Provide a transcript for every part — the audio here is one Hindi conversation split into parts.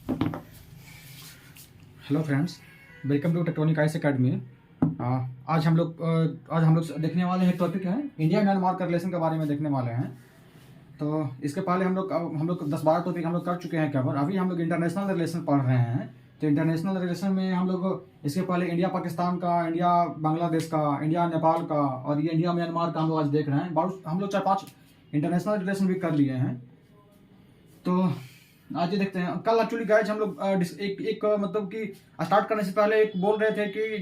Hello friends, welcome to tectonic ice academy. आज हम लोग देखने वाले हैं, टॉपिक है इंडिया म्यांमार का रिलेशन के बारे में देखने वाले हैं। तो इसके पहले हम लोग 10-12 टॉपिक हम लोग कर चुके हैं कवर। अभी हम लोग इंटरनेशनल रिलेशन पढ़ रहे हैं। तो इंटरनेशनल रिलेशन में हम लोग इसके पहले इंडिया पाकिस्तान का, इंडिया बांग्लादेश का, इंडिया नेपाल का और ये इंडिया म्यांमार का हम लोग आज देख रहे हैं। हम लोग 4-5 इंटरनेशनल रिलेशन भी कर लिए हैं। तो आज ये देखते हैं। कल एक्चुअली गाइज हम लोग एक मतलब कि स्टार्ट करने से पहले एक बोल रहे थे कि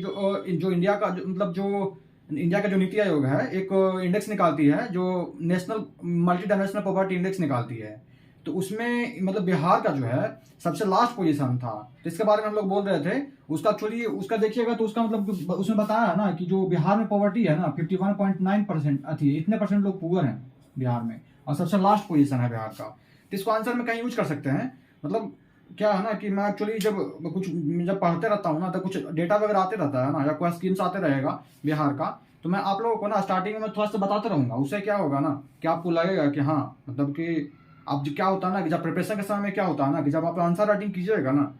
जो इंडिया का जो इंडिया का जो नीति आयोग है एक इंडेक्स निकालती है, जो national multi dimensional poverty index निकालती है। तो उसमें मतलब बिहार का जो है सबसे लास्ट पोजीशन था। तो इसके बारे में हम लोग बोल रहे थे। उसका एक्चुअली उसका देखिएगा तो उसका मतलब उसमें बताया है ना कि जो बिहार में पॉवर्टी है ना 51.9% इतने परसेंट लोग पुअर हैं बिहार में, और सबसे लास्ट पोजीशन है बिहार का। तो इसको आंसर में कहीं यूज कर सकते हैं। मतलब क्या है ना कि मैं एक्चुअली जब पढ़ते रहता हूँ ना तो कुछ डेटा वगैरह आते रहता है ना, या कोई स्कीम्स आते रहेगा बिहार का, तो मैं आप लोगों को ना स्टार्टिंग में थोड़ा सा बताते रहूंगा। उससे क्या होगा ना कि आपको लगेगा कि हाँ मतलब कि अब क्या होता है ना कि जब प्रिपरेशन के समय में क्या होता है ना कि जब आप आंसर राइटिंग कीजिएगा ना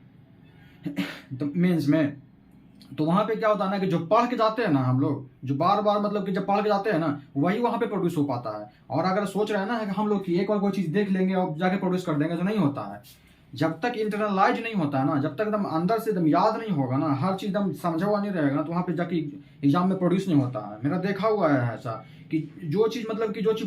तो मेंस में, तो वहां पे क्या होता है ना कि जो पढ़ के जाते हैं ना हम लोग, जो बार बार मतलब कि जब पढ़ के जाते हैं ना वही वहां पे प्रोड्यूस हो पाता है। और अगर सोच रहे हैं ना कि हम लोग की एक और कोई चीज देख लेंगे और जाके प्रोड्यूस कर देंगे, तो नहीं होता है। जब तक इंटरनलाइज नहीं होता है ना, जब तक एकदम अंदर से एकदम याद नहीं होगा ना, हर चीज एकदम समझा हुआ नहीं रहेगा ना, तो वहां पे जाके एग्जाम में प्रोड्यूस नहीं होता है। मेरा देखा हुआ है ऐसा कि जो चीज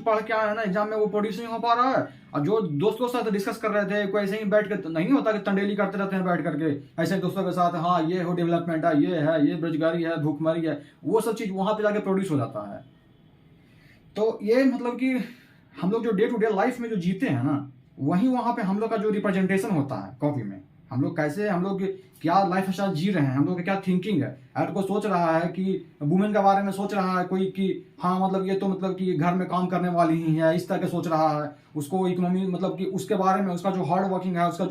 पढ़ के आया है ना एग्जाम में, वो प्रोड्यूस नहीं हो पा रहा है। और जो दोस्तों के साथ डिस्कस कर रहे थे, कोई ऐसे ही बैठ के, तो नहीं होता कि तंडेली करते रहते हैं बैठ करके ऐसे दोस्तों के साथ, हाँ ये हो डेवलपमेंट है, ये बेरोजगारी है, भूखमरी है, वो सब चीज वहां पे जाके प्रोड्यूस हो जाता है। तो ये मतलब कि हम लोग जो डे टू डे लाइफ में जो जीते हैं ना, वही वहां पे हम लोग का जो रिप्रेजेंटेशन होता है कॉपी में, हम लोग कैसे, हम लोग क्या लाइफ स्टाइल जी रहे हैं, हम लोग की क्या थिंकिंग है। अगर कोई सोच रहा है कि वुमेन के बारे में सोच रहा है कोई कि हाँ मतलब ये तो मतलब कि घर में काम करने वाली ही है, इस तरह के सोच रहा है, उसको इकोनॉमी मतलब कि उसके बारे में, उसका जो हार्ड वर्किंग है, उसका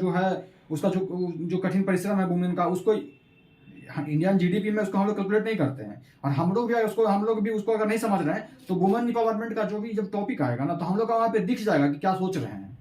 जो कठिन परिश्रम है वुमेन का, उसको इंडियन जीडीपी में उसको हम लोग कैलकुलेट नहीं करते हैं। और हम लोग भी उसको अगर नहीं समझ रहे हैं, तो वुमेन एम्पावरमेंट का जो भी जब टॉपिक आएगा ना, तो हम लोग का वहां पे दिख जाएगा कि क्या सोच रहे हैं।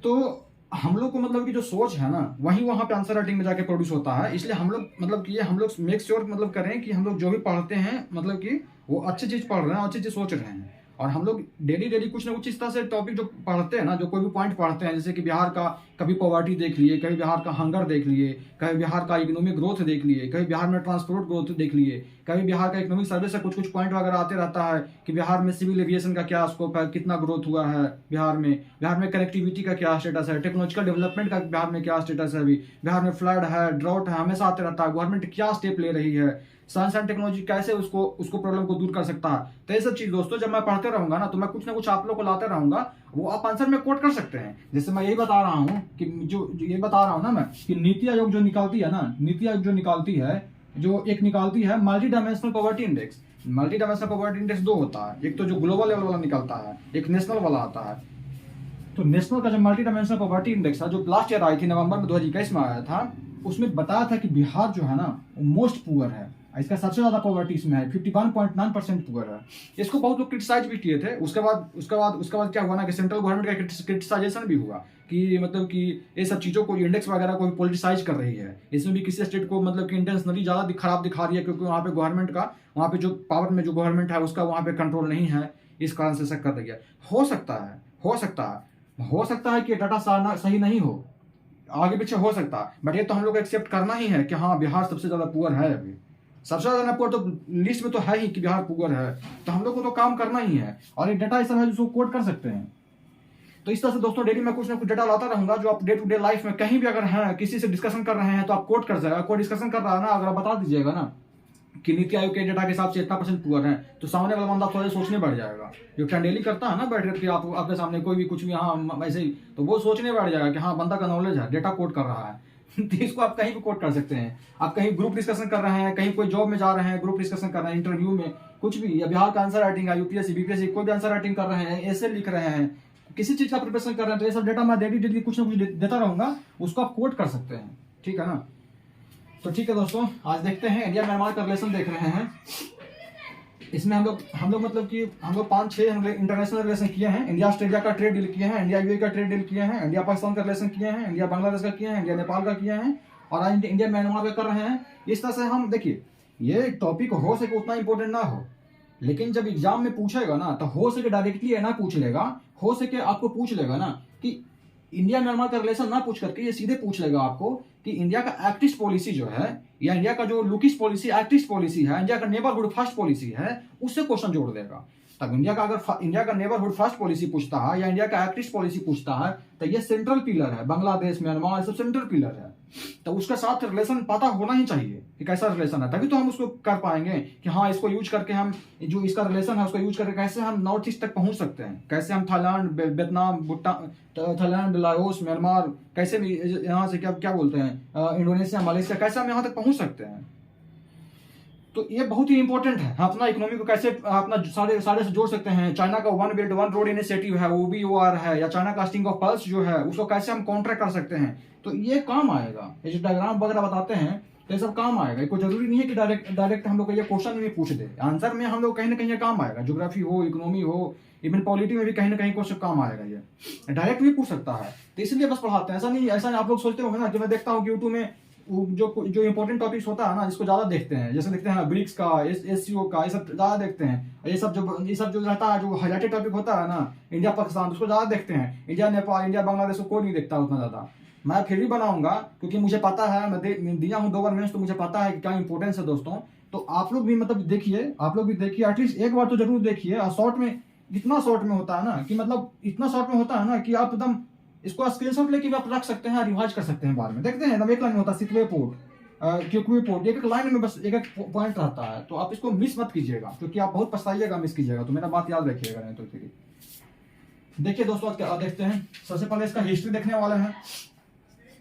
तो हम लोग को मतलब कि जो सोच है ना वही वहां पे आंसर राइटिंग में जाके प्रोड्यूस होता है। इसलिए हम लोग मतलब कि ये हम लोग मेक श्योर मतलब करें कि हम लोग जो भी पढ़ते हैं मतलब कि वो अच्छी चीज पढ़ रहे हैं, अच्छी चीज सोच रहे हैं। और हम लोग डेली कुछ ना कुछ इस तरह से टॉपिक जो पढ़ते हैं ना, जो कोई भी पॉइंट पढ़ते हैं, जैसे कि बिहार का कभी पॉवर्टी देख लिए, कभी बिहार का हंगर देख लिए, कभी बिहार का इकोनॉमिक ग्रोथ देख लिए, कभी बिहार में ट्रांसपोर्ट ग्रोथ देख लिए, कभी बिहार का इकोनॉमिक सर्वे से कुछ पॉइंट वगैरह आते रहता है कि बिहार में सिविल एविएशन का क्या स्कोप है, कितना ग्रोथ हुआ है बिहार में कनेक्टिविटी का क्या स्टेटस है, टेक्नोलॉजिकल डेवलपमेंट का बिहार में क्या स्टेटस है, अभी बिहार में फ्लड है, ड्राउट है, हमेशा आते रहता है। गवर्नमेंट क्या स्टेप ले रही है, साइंस एंड टेक्नोलॉजी कैसे उसको प्रॉब्लम को दूर कर सकता है। तो ये सब चीज दोस्तों जब मैं पढ़ते रहूंगा ना, तो मैं कुछ ना कुछ आप लोग को लाते रहूंगा, वो आप आंसर में कोट कर सकते हैं। जैसे मैं यही बता रहा हूँ कि जो ये बता रहा हूँ ना मैं कि नीति आयोग जो निकालती है ना, नीति आयोग जो निकालती है, जो एक निकालती है multi dimensional poverty index. Multi dimensional poverty index दो होता है, एक तो जो ग्लोबल लेवल वाला निकलता है, एक नेशनल वाला आता है। तो नेशनल का जो मल्टी डायमेंशनल पॉवर्टी इंडेक्स है, जो लास्ट ईयर आई थी, नवंबर में 2021 में आया था, उसमें बताया था कि बिहार जो है ना वो मोस्ट पुअर है। इसका सबसे ज्यादा पॉवर्टी इसमें है, 51.9% पुअर है। इसको बहुत लोग क्रिटिसाइज भी किए थे। उसके बाद क्या हुआ ना कि सेंट्रल गवर्नमेंट का क्रिटिसाइजेशन भी हुआ कि मतलब कि ये सब चीजों को, इंडेक्स वगैरह को पॉलिटिसाइज कर रही है। इसमें भी किसी स्टेट को मतलब कि इंटेंशनली ज्यादा खराब दिखा रही है, क्योंकि वहाँ पे गवर्नमेंट का, वहाँ पे जो पावर में जो गवर्नमेंट है उसका वहाँ पे कंट्रोल नहीं है, इस कारण से ऐसा कर रही है। हो सकता है कि डाटा सही नहीं हो, आगे पीछे हो सकता है, बट ये तो हम लोग एक्सेप्ट करना ही है कि हाँ बिहार सबसे ज्यादा पुअर है। अभी सबसे ज्यादा पुअर तो लिस्ट में तो है ही कि बिहार पुअर है। तो हम लोग को तो काम करना ही है, और ये डाटा ऐसा है जिसको कोट कर सकते हैं। तो इस तरह से दोस्तों डेली मैं कुछ ना कुछ डाटा लाता रहूंगा, जो आप डे टू डे लाइफ में कहीं भी अगर हैं, किसी से डिस्कशन कर रहे हैं, तो आप कोट कर जाएगा। कोई डिस्कशन कर रहा है ना, अगर आप बता दीजिएगा ना कि नीति आयोग के डेटा के हिसाब से इतना % पुअर है, तो सामने वाला बंदा थोड़ा सोचने बैठ जाएगा। जो टंडेली करता है ना बैठ करके आपके सामने कोई भी कुछ भी, हाँ वैसे ही, तो वो सोचने बैठ जाएगा कि हाँ बंदा का नॉलेज है, डेटा कोट कर रहा है। तो इसको आप कहीं भी कोट कर सकते हैं। आप कहीं ग्रुप डिस्कशन कर रहे हैं, कहीं कोई जॉब में जा रहे हैं, ग्रुप डिस्कशन कर रहे हैं, इंटरव्यू में कुछ भी, या बिहार का आंसर राइटिंग है, यूपीएससी बीपीएससी कोई भी आंसर राइटिंग कर रहे हैं, ऐसे लिख रहे हैं, किसी चीज का प्रिपरेशन कर रहे हैं, तो ये सब डेटा मैं डेली कुछ ना कुछ देता रहूंगा, उसको आप कोट कर सकते हैं। ठीक है ना। तो ठीक है दोस्तों, आज देखते हैं इंडिया म्यांमार का रिलेशन देख रहे हैं। इसमें हम लोग मतलब कि हम लोग 5-6 इंटरनेशनल रिलेशन किए हैं। इंडिया ऑस्ट्रेलिया का ट्रेड डील किए हैं, इंडिया यूएई का ट्रेड डील किए हैं, इंडिया पाकिस्तान का रिलेशन किए हैं, इंडिया बांग्लादेश का किए हैं, इंडिया नेपाल का किए हैं, और आज इंडिया म्यांमार का कर रहे हैं। इस तरह से हम देखिए, ये टॉपिक हो सके उतना इंपॉर्टेंट ना हो, लेकिन जब एग्जाम में पूछेगा ना तो हो सके डायरेक्टली ना पूछ लेगा, हो सके आपको पूछ लेगा ना कि इंडिया म्यांमार का रिलेशन ना पूछ करके ये सीधे पूछ लेगा आपको कि इंडिया का एक्टिस्ट पॉलिसी जो है, या इंडिया का जो लुकिश पॉलिसी एक्टिस्ट पॉलिसी है, इंडिया का नेबरहुड फर्स्ट पॉलिसी है, उससे क्वेश्चन जोड़ देगा। तब इंडिया का अगर इंडिया का नेबरहुड फर्स्ट पॉलिसी पूछता है या इंडिया का एक्टिस्ट पॉलिसी पूछता है तो ये सेंट्रल पिलर है। बांग्लादेश म्यांमार सब सेंट्रल पिलर है, तो उसके साथ रिलेशन पता होना ही चाहिए कि कैसा रिलेशन है, तभी तो हम उसको कर पाएंगे कि हाँ इसको यूज करके हम जो इसका रिलेशन है उसको यूज करके कैसे हम नॉर्थ ईस्ट तक पहुंच सकते हैं, कैसे हम Thailand, Vietnam, Bhutan, Thailand, Laos, Myanmar, कैसे भी यहाँ से क्या क्या बोलते हैं, इंडोनेशिया, मलेशिया, कैसे हम यहाँ तक पहुंच सकते हैं। तो ये बहुत ही इंपॉर्टेंट है। हम अपना इकोनॉमी को कैसे अपना सारे सारे से जोड़ सकते हैं। चाइना का one belt one road initiative है, OBOR है, या चाइना का स्टिंग ऑफ पल्स जो है उसको कैसे हम काउंटर कर सकते हैं, तो ये काम आएगा। ये जो डायग्राम वगैरह बताते हैं तो ये सब काम आएगा। कोई जरूरी नहीं है कि डायरेक्ट हम लोग को ये क्वेश्चन में पूछ दे, आंसर में हम लोग कहीं ना कहीं ये काम आएगा। ज्योग्राफी हो, इकोनॉमी हो, इवन पॉलिटी में भी कहीं ना कहीं क्वेश्चन काम आएगा, ये डायरेक्ट भी पूछ सकता है। तो इसलिए बस पढ़ाते हैं, ऐसा नहीं आप लोग सोचते होंगे ना कि मैं देखता हूँ यूट्यूब में जो इंपॉर्टेंट टॉपिक्स होता है ना जिसको ज्यादा देखते हैं, जैसे देखते हैं ना ब्रिक्स का, SCO का, ये सब ज्यादा देखते हैं। ये सब जो रहता है, जो हाईलाइटेड टॉपिक होता है ना, इंडिया पाकिस्तान, उसको ज्यादा देखते हैं। इंडिया नेपाल, इंडिया बांग्लादेश को कोई नहीं देखता उतना ज्यादा। मैं फिर भी बनाऊंगा क्योंकि मुझे पता है, मैं दिया हूँ 2 बार मेंस, तो मुझे पता है कि क्या इंपॉर्टेंस है दोस्तों। तो आप लोग भी मतलब देखिए, आप लोग भी देखिए, एटलीस्ट एक बार तो जरूर देखिए। और शॉर्ट में, इतना शॉर्ट में होता है ना कि मतलब इतना शॉर्ट में होता है ना कि आप एकदम इसको स्क्रीनशॉट लेके भी आप रख सकते हैं, रिवाइज कर सकते हैं बाद में। देखते हैं एकदम एक लाइन में होता है सितवे पोर्ट, क्योंकि पोर्ट एक लाइन में बस एक पॉइंट रहता है, तो आप इसको मिस मत कीजिएगा क्योंकि आप बहुत पछताइएगा मिस कीजिएगा। तो मेरा बात याद रखिएगा, नहीं तो फिर देखिए दोस्तों आज क्या देखते हैं। सबसे पहले इसका हिस्ट्री देखने वाले हैं।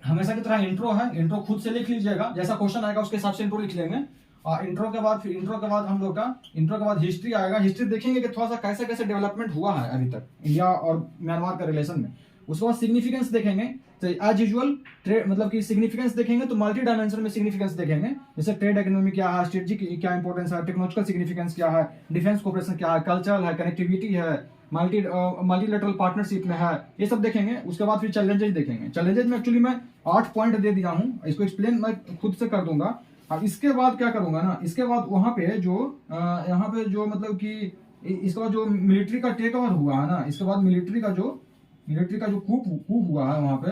हमेशा की तरह इंट्रो है, इंट्रो खुद से लिख लीजिएगा, जैसा क्वेश्चन आएगा उसके हिसाब से इंट्रो लिख लेंगे। और इंट्रो के बाद हम लोग का इंट्रो के बाद हिस्ट्री आएगा। हिस्ट्री देखेंगे कि थोड़ा सा कैसे कैसे डेवलपमेंट हुआ है अभी तक इंडिया और म्यांमार के रिलेशन में। उसके बाद सिग्निफिकेंस देखेंगे, तो एज यूजुअल ट्रेड मतलब कि सिग्निफिकेंस देखेंगे तो मल्टी डायमेंशन में सिग्निफिकेंस देखेंगे, जैसे ट्रेड इकोनॉमी क्या है, स्ट्रेटेजी क्या इंपॉर्टेंस है, टेक्नोलॉजिकल सिग्निफिकेंस क्या है, डिफेंस कोऑपरेशन क्या है, कल्चरल है, कनेक्टिविटी है, मल्टीलेटरल पार्टनरशिप में है, ये सब देखेंगे। उसके बाद फिर चैलेंजेस देखेंगे। चैलेंजेस में एक्चुअली मैं 8 पॉइंट दे दिया हूँ, इसको एक्सप्लेन मैं खुद से कर दूंगा। और इसके बाद क्या करूंगा ना, इसके बाद वहां पे जो यहाँ पे जो मतलब कि इसके बाद जो मिलिट्री का टेक ओवर हुआ है ना, इसके बाद मिलिट्री का जो कूप हुआ है वहां पे,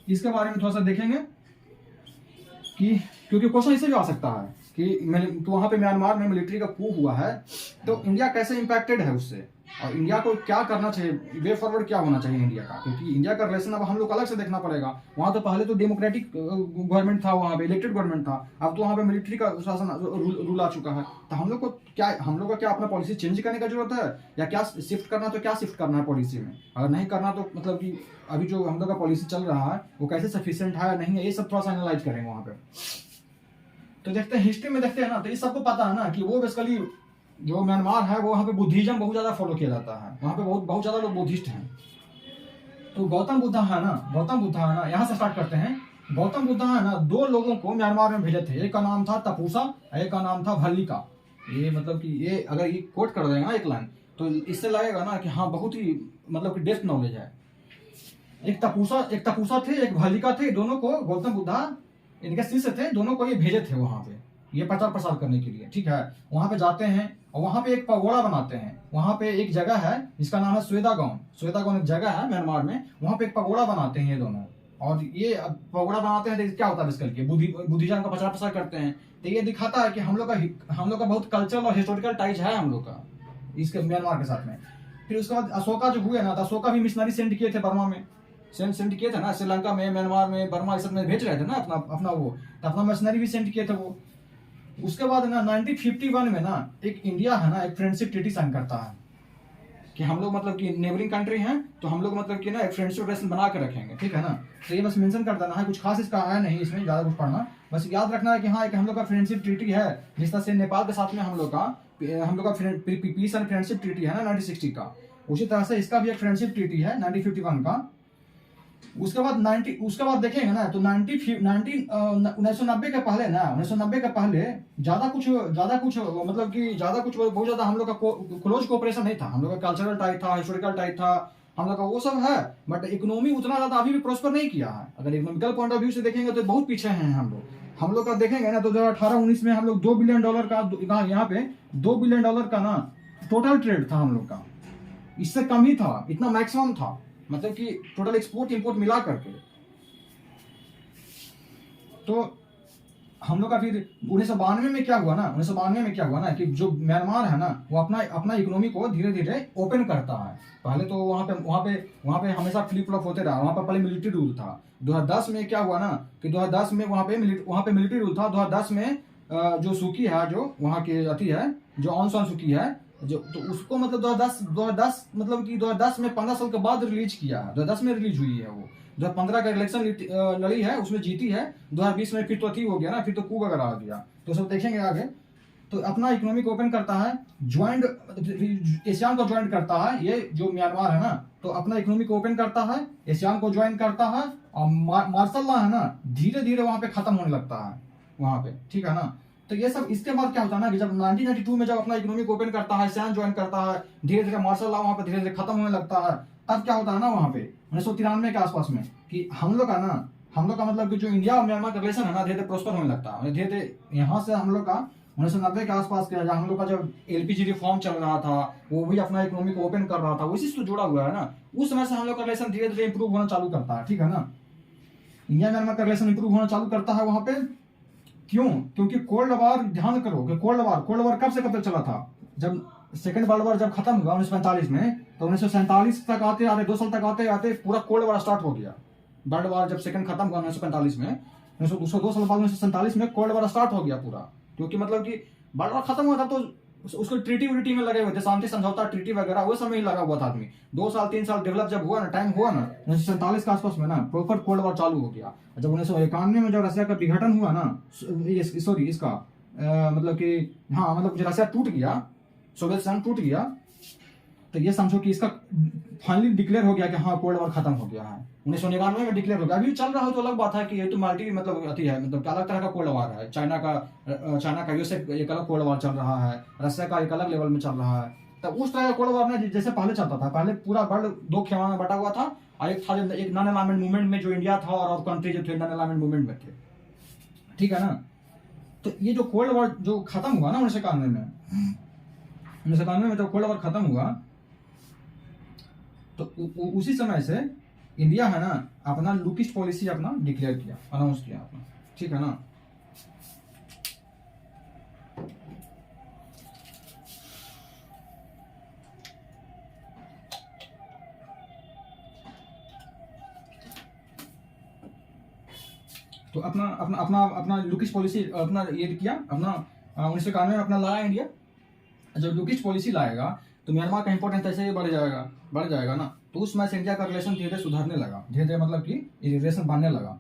इसके बारे में थोड़ा सा देखेंगे कि क्योंकि क्वेश्चन इससे भी आ सकता है कि तो वहां पे म्यांमार में मिलिट्री का कूप हुआ है तो इंडिया कैसे इंपैक्टेड है उससे, और इंडिया को क्या करना चाहिए, वे फॉरवर्ड क्या होना चाहिए इंडिया का, क्योंकि इंडिया का रिलेशन अब हम लोग अलग से देखना पड़ेगा। वहां तो पहले तो डेमोक्रेटिक गवर्नमेंट था, वहां पे इलेक्टेड गवर्नमेंट था, अब तो वहां पे मिलिट्री का शासन रूल आ चुका है। तो हम लोग का क्या अपना पॉलिसी चेंज करने का जरूरत है, या क्या शिफ्ट करना, तो क्या शिफ्ट करना है पॉलिसी में, अगर नहीं करना तो मतलब कि अभी जो हम लोग का पॉलिसी चल रहा है वो कैसे सफिशिएंट है नहीं है, ये सब थोड़ा सा एनालाइज करेंगे वहां पे। तो देखते हैं हिस्ट्री में देखते हैं ना, तो ये सबको पता है ना कि वो बेसिकली जो म्यांमार है वो वहाँ पे बुद्धिज्म बहुत ज्यादा फॉलो किया जाता है, वहाँ पे बहुत ज्यादा लोग बुद्धिस्ट हैं। तो गौतम बुद्धा है ना, यहाँ से स्टार्ट करते हैं। गौतम बुद्धा है ना 2 लोगों को म्यांमार में भेजे थे, एक का नाम था तपूसा, एक का नाम था भल्लिका। ये मतलब कि ये अगर ये कोट कर देगा ना एक लाइन, तो इससे लगेगा ना कि हाँ बहुत ही मतलब कि डेप्थ नॉलेज है। एक तपूसा थे, एक भल्लिका थे, दोनों को गौतम बुद्धा इनके शिष्य थे, दोनों को ये भेजे थे वहां पे ये प्रचार प्रसार करने के लिए, ठीक है। वहां पे जाते हैं और वहां पे एक पगोड़ा बनाते हैं। वहां पे एक जगह है जिसका नाम है स्वेदागोन एक जगह है म्यांमार में, वहां पे एक पगोड़ा बनाते हैं ये दोनों। और ये पगोड़ा बनाते हैं तो क्या होता है बेसिकली के बुद्धिज्म का प्रचार प्रसार करते हैं। तो ये दिखाता है कि हम लोग का बहुत कल्चरल और हिस्टोरिकल टाइज है हम लोग का इसके म्यांमार के साथ में। फिर उसके बाद अशोका जो हुए ना, तो अशोका भी मिशनरी सेंड किए थे बर्मा में, सेंड किए थे ना, श्रीलंका में, म्यांमार में, बर्मा इस सब में भेज रहे थे ना अपना वो, तो अपना मशीनरी भी सेंड किए थे वो। उसके बाद ना 1951 में ना एक इंडिया है ना एक फ्रेंडशिप ट्रीटी साइन करता है कि हम लोग मतलब कि नेबरिंग कंट्री हैं, तो हम लोग मतलब कि ना एक फ्रेंडशिप रिलेशन बना के रखेंगे, ठीक है ना। तो ये बस मेंशन कर देना है, कुछ खास इसका है नहीं, इसमें ज्यादा कुछ पढ़ना, बस याद रखना है कि हाँ एक हम लोग का फ्रेंडशिप ट्रीटी है, जिस तरह से नेपाल के साथ में हम लोग का पीस एंड फ्रेंडशिप ट्रीटी है ना 1960 का, उसी तरह से इसका भी एक फ्रेंडशिप ट्रीटी है 1951 का। उसके बाद देखेंगे ना तो 1990 के पहले ना 1990 के पहले ज़्यादा कुछ मतलब कि ज़्यादा कुछ बहुत ज़्यादा हम लोग का क्लोज कोऑपरेशन नहीं था। हम लोग का कल्चरल टाइप था, हिस्टोरिकल टाइप था, हम लोग का वो सब है। बट इकोनॉमी उतना ज़्यादा अभी भी प्रॉस्पर नहीं किया है। अगर इकोनॉमिकल पॉइंट ऑफ व्यू से देखेंगे तो बहुत पीछे हैं हम लोग का देखेंगे ना तो 2018-19 में हम लोग $2 बिलियन का यहाँ पे $2 बिलियन का ना टोटल ट्रेड था हम लोग का। इससे कम ही था, इतना मैक्सिमम था, मतलब कि टोटल एक्सपोर्ट इंपोर्ट मिला करके। तो हम लोग का फिर 1992 में क्या हुआ ना कि जो म्यांमार है ना वो अपना इकोनॉमी को धीरे धीरे ओपन करता है। पहले तो वहाँ पे हमेशा फ्लिप फ्लॉप होते रहा। वहाँ पर पहले मिलिट्री रूल था। 2010 में क्या हुआ ना कि 2010 में वहाँ पे मिलिट्री रूल था। 2010 में जो सुकी है, जो वहाँ की अति है, जो ऑन सान सुकी है, जो तो उसको मतलब 2010 मतलब कि 2010 में 15 साल के बाद रिलीज किया है। 2010 में रिलीज हुई है वो। 2015 का इलेक्शन लड़ी है, उसमें जीती है। 2020 में फिर तो अथी हो गया ना, फिर तो कूप वगैरह आ गया। तो सब देखेंगे आगे। तो अपना इकोनॉमिक ओपन करता है, ज्वाइंट एशियान को ज्वाइन करता है। ये जो म्यांमार है ना तो अपना इकोनॉमिक ओपन करता है, एशियान को ज्वाइन करता है, और मार्शल लॉ है ना धीरे धीरे वहां पे खत्म होने लगता है वहां पे, ठीक है ना। तो ये सब इसके बाद क्या होता है ना कि जब 1992 में जब अपना इकोनॉमिक ओपन करता है, एशियान ज्वाइन करता है, धीरे धीरे मार्शल लॉ वहां पे धीरे धीरे खत्म होने लगता है। तब क्या होता है ना वहां पे 1993 के आसपास में कि हम लोग का मतलब कि जो इंडिया और म्यांमार का रिलेशन है ना धीरे धीरे प्रोस्पर होने लगता है। धीरे धीरे यहाँ से हम लोग का 1990 के आसपास के हम लोग का जब एलपीजी रिफॉर्म चल रहा था, वो भी अपना इकोनॉमी को ओपन कर रहा था, उसी से जुड़ा हुआ है ना। उस समय से हम लोग का रिलेशन धीरे धीरे इंप्रूव होना चालू करता है, ठीक है ना। इंडिया म्यांमार का रिलेशन इंप्रूव होना चालू करता है वहां पे। क्यों? क्योंकि कोल्ड वॉर, ध्यान करो कि कोल्ड वॉर कब से कब तक चला था। जब सेकेंड वर्ल्ड वॉर जब खत्म हुआ 1945 में, तो 1947 तक आते आते 2 साल तक आते आते पूरा कोल्ड वॉर स्टार्ट हो गया। वर्ल्ड वॉर जब सेकंड खत्म हुआ 1945 में, 2 साल बाद 1947 में कोल्ड वॉर स्टार्ट हो गया पूरा। क्योंकि मतलब कि वर्ल्ड वॉर खत्म हुआ था तो उसको ट्रीटी व्रीटी में लगे हुए थे, शांति समझौता ट्रीटी वगैरह वो समय ही लगा हुआ था आदमी। 2 साल 3 साल डेवलप जब हुआ ना, टाइम हुआ ना 1947 के आसपास में ना प्रॉपर कोल्ड वॉर चालू हो गया। जब 1991 में जब रशिया का विघटन हुआ ना, सॉरी इसका मतलब कि हाँ मतलब रशिया टूट गया, सोवियत संघ टूट गया, तो ये समझो कि इसका फाइनली डिक्लेयर हो गया कि हाँ कोल्ड वॉर खत्म हो गया है। 1999 में डिक्लेयर हो गया। अभी चल रहा हो तो अलग बात है कि ये तो मल्टी मतलब अति है, मतलब अलग तरह का कोल्ड वॉर है। चाइना का यूएसए एक अलग कोल्ड वॉर चल रहा है, रशिया का एक अलग लेवल में चल रहा है। तो उस तरह का कोल्ड वॉर ना जैसे पहले चलता था। पहले पूरा वर्ल्ड 2 खेमा में बटा हुआ था, और एक था एक नॉन अलाइनमेंट मूवमेंट में जो इंडिया था, और कंट्री जो थे नॉन अलाइनमेंट मूवमेंट में थे, ठीक है ना। तो ये जो कोल्ड वॉर जो खत्म हुआ ना 1991 में जब कोल्ड वॉर खत्म हुआ, तो उसी समय से इंडिया है ना अपना लुकिस्ट पॉलिसी अपना डिक्लेयर किया, अनाउंस किया अपना, ठीक है ना। तो अपना अपना अपना अपना लुकिस्ट पॉलिसी अपना ये किया अपना 1991 में अपना लाया इंडिया। जब लुकिस्ट पॉलिसी लाएगा तो म्यांमार का इंपॉर्टेंस ऐसे ही बढ़ जाएगा ना। तो उस समय से इंडिया का रिलेशन धीरे धीरे सुधरने लगा, धीरे धीरे मतलब कि रिलेशन बनने लगा।